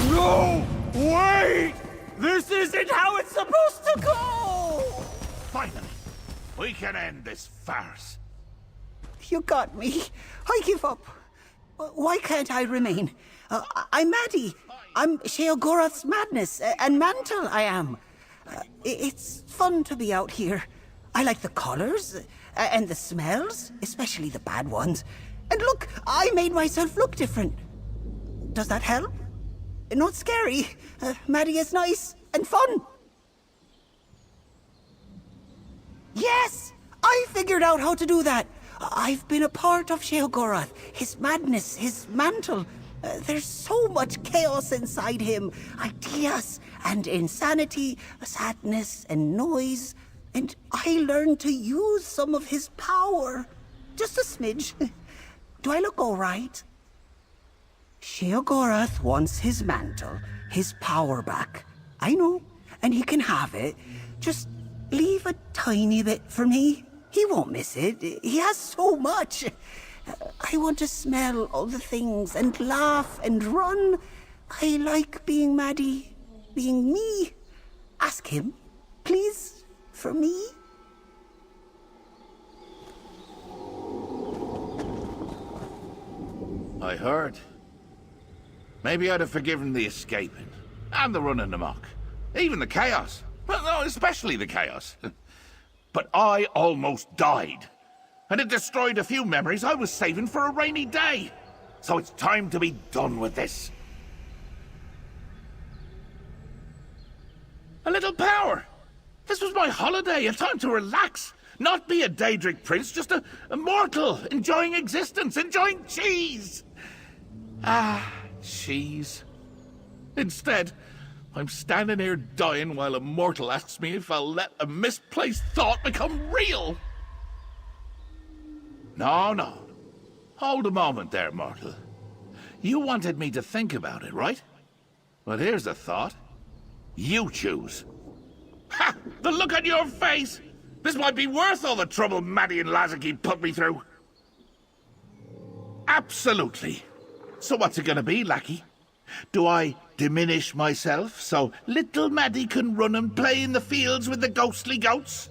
No! Wait! This isn't how it's supposed to go! Finally, we can end this farce. You got me. I give up. Why can't I remain? I'm Maddie. I'm Sheogorath's madness, and mantle I am. It's fun to be out here. I like the colors, and the smells, especially the bad ones. And look, I made myself look different. Does that help? Not scary. Maddie is nice and fun. Yes! I figured out how to do that. I've been a part of Sheogorath, his madness, his mantle. There's so much chaos inside him. Ideas and insanity, sadness and noise. And I learned to use some of his power. Just a smidge. Do I look all right? Sheogorath wants his mantle, his power back. I know, and he can have it. Just leave a tiny bit for me. He won't miss it. He has so much. I want to smell all the things and laugh and run. I like being Maddie, being me. Ask him, please, for me. I heard. Maybe I'd have forgiven the escaping, and the running amok, even the chaos. Well, no, especially the chaos. But I almost died, and it destroyed a few memories I was saving for a rainy day. So it's time to be done with this. A little power. This was my holiday, a time to relax. Not be a Daedric prince, just a mortal, enjoying existence, enjoying cheese. Ah, cheese. Instead, I'm standing here dying while a mortal asks me if I'll let a misplaced thought become real. No. Hold a moment there, mortal. You wanted me to think about it, right? Well, here's a thought. You choose. Ha! The look on your face! This might be worth all the trouble Maddie and Lazarky put me through. Absolutely. So what's it gonna be, lackey? Do I diminish myself so little Maddie can run and play in the fields with the ghostly goats?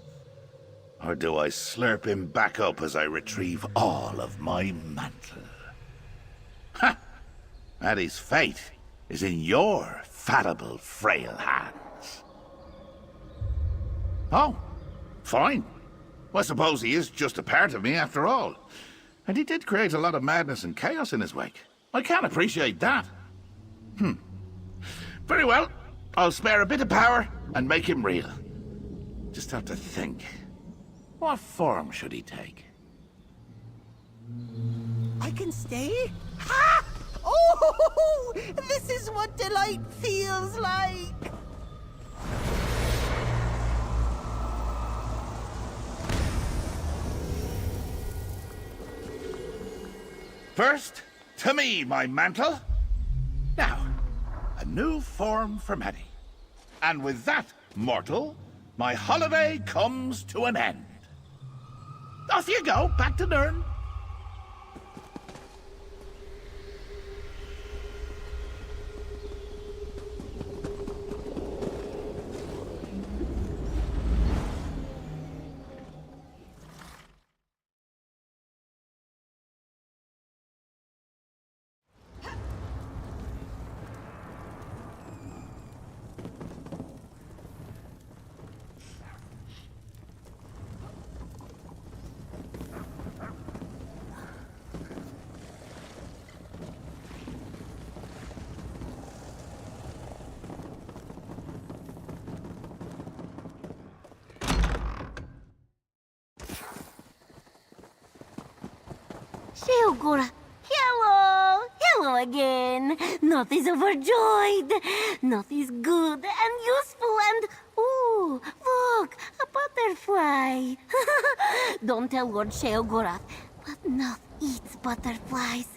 Or do I slurp him back up as I retrieve all of my mantle? Ha! Maddie's fate is in your fallible, frail hands. Oh, fine. Well, I suppose he is just a part of me after all. And he did create a lot of madness and chaos in his wake. I can appreciate that. Very well. I'll spare a bit of power and make him real. Just have to think. What form should he take? I can stay? Ha! Oh, this is what delight feels like. First, to me, my mantle. Now, a new form for Maddie. And with that, mortal, my holiday comes to an end. Off you go, back to Nirn. Sheogorath, hello! Hello again! Noth is overjoyed. Noth is good and useful and... Ooh, look! A butterfly! Don't tell Lord Sheogorath, but Noth eats butterflies.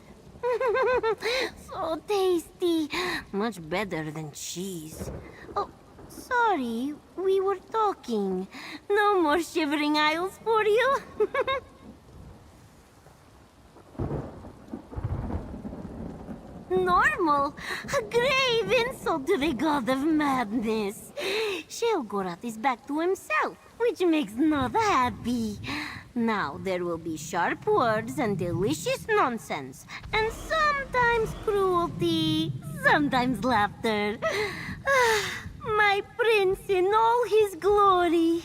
So tasty. Much better than cheese. Oh, sorry. We were talking. No more shivering isles for you. Normal? A grave insult to the god of madness. Sheogorath is back to himself, which makes Noth happy. Now there will be sharp words and delicious nonsense, and sometimes cruelty, sometimes laughter. My prince in all his glory.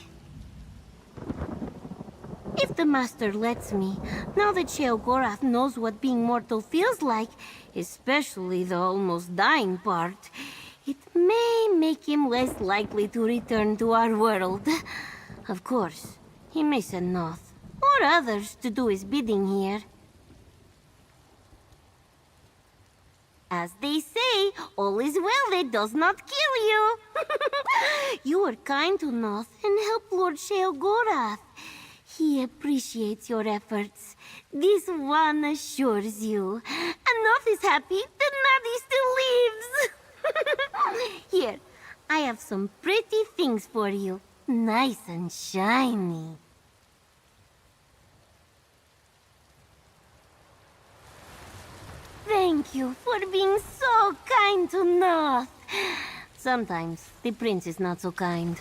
If the master lets me, now that Sheogorath knows what being mortal feels like, especially the almost dying part, it may make him less likely to return to our world. Of course, he may send Noth, or others, to do his bidding here. As they say, all is well that does not kill you. You are kind to Noth and help Lord Sheogorath. He appreciates your efforts. This one assures you. And Noth is happy that Maddie still lives. Here, I have some pretty things for you. Nice and shiny. Thank you for being so kind to Noth. Sometimes the prince is not so kind.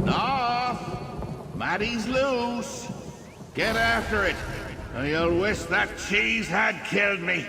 Noth! Maddie's loose. Get after it, or you'll wish that cheese had killed me.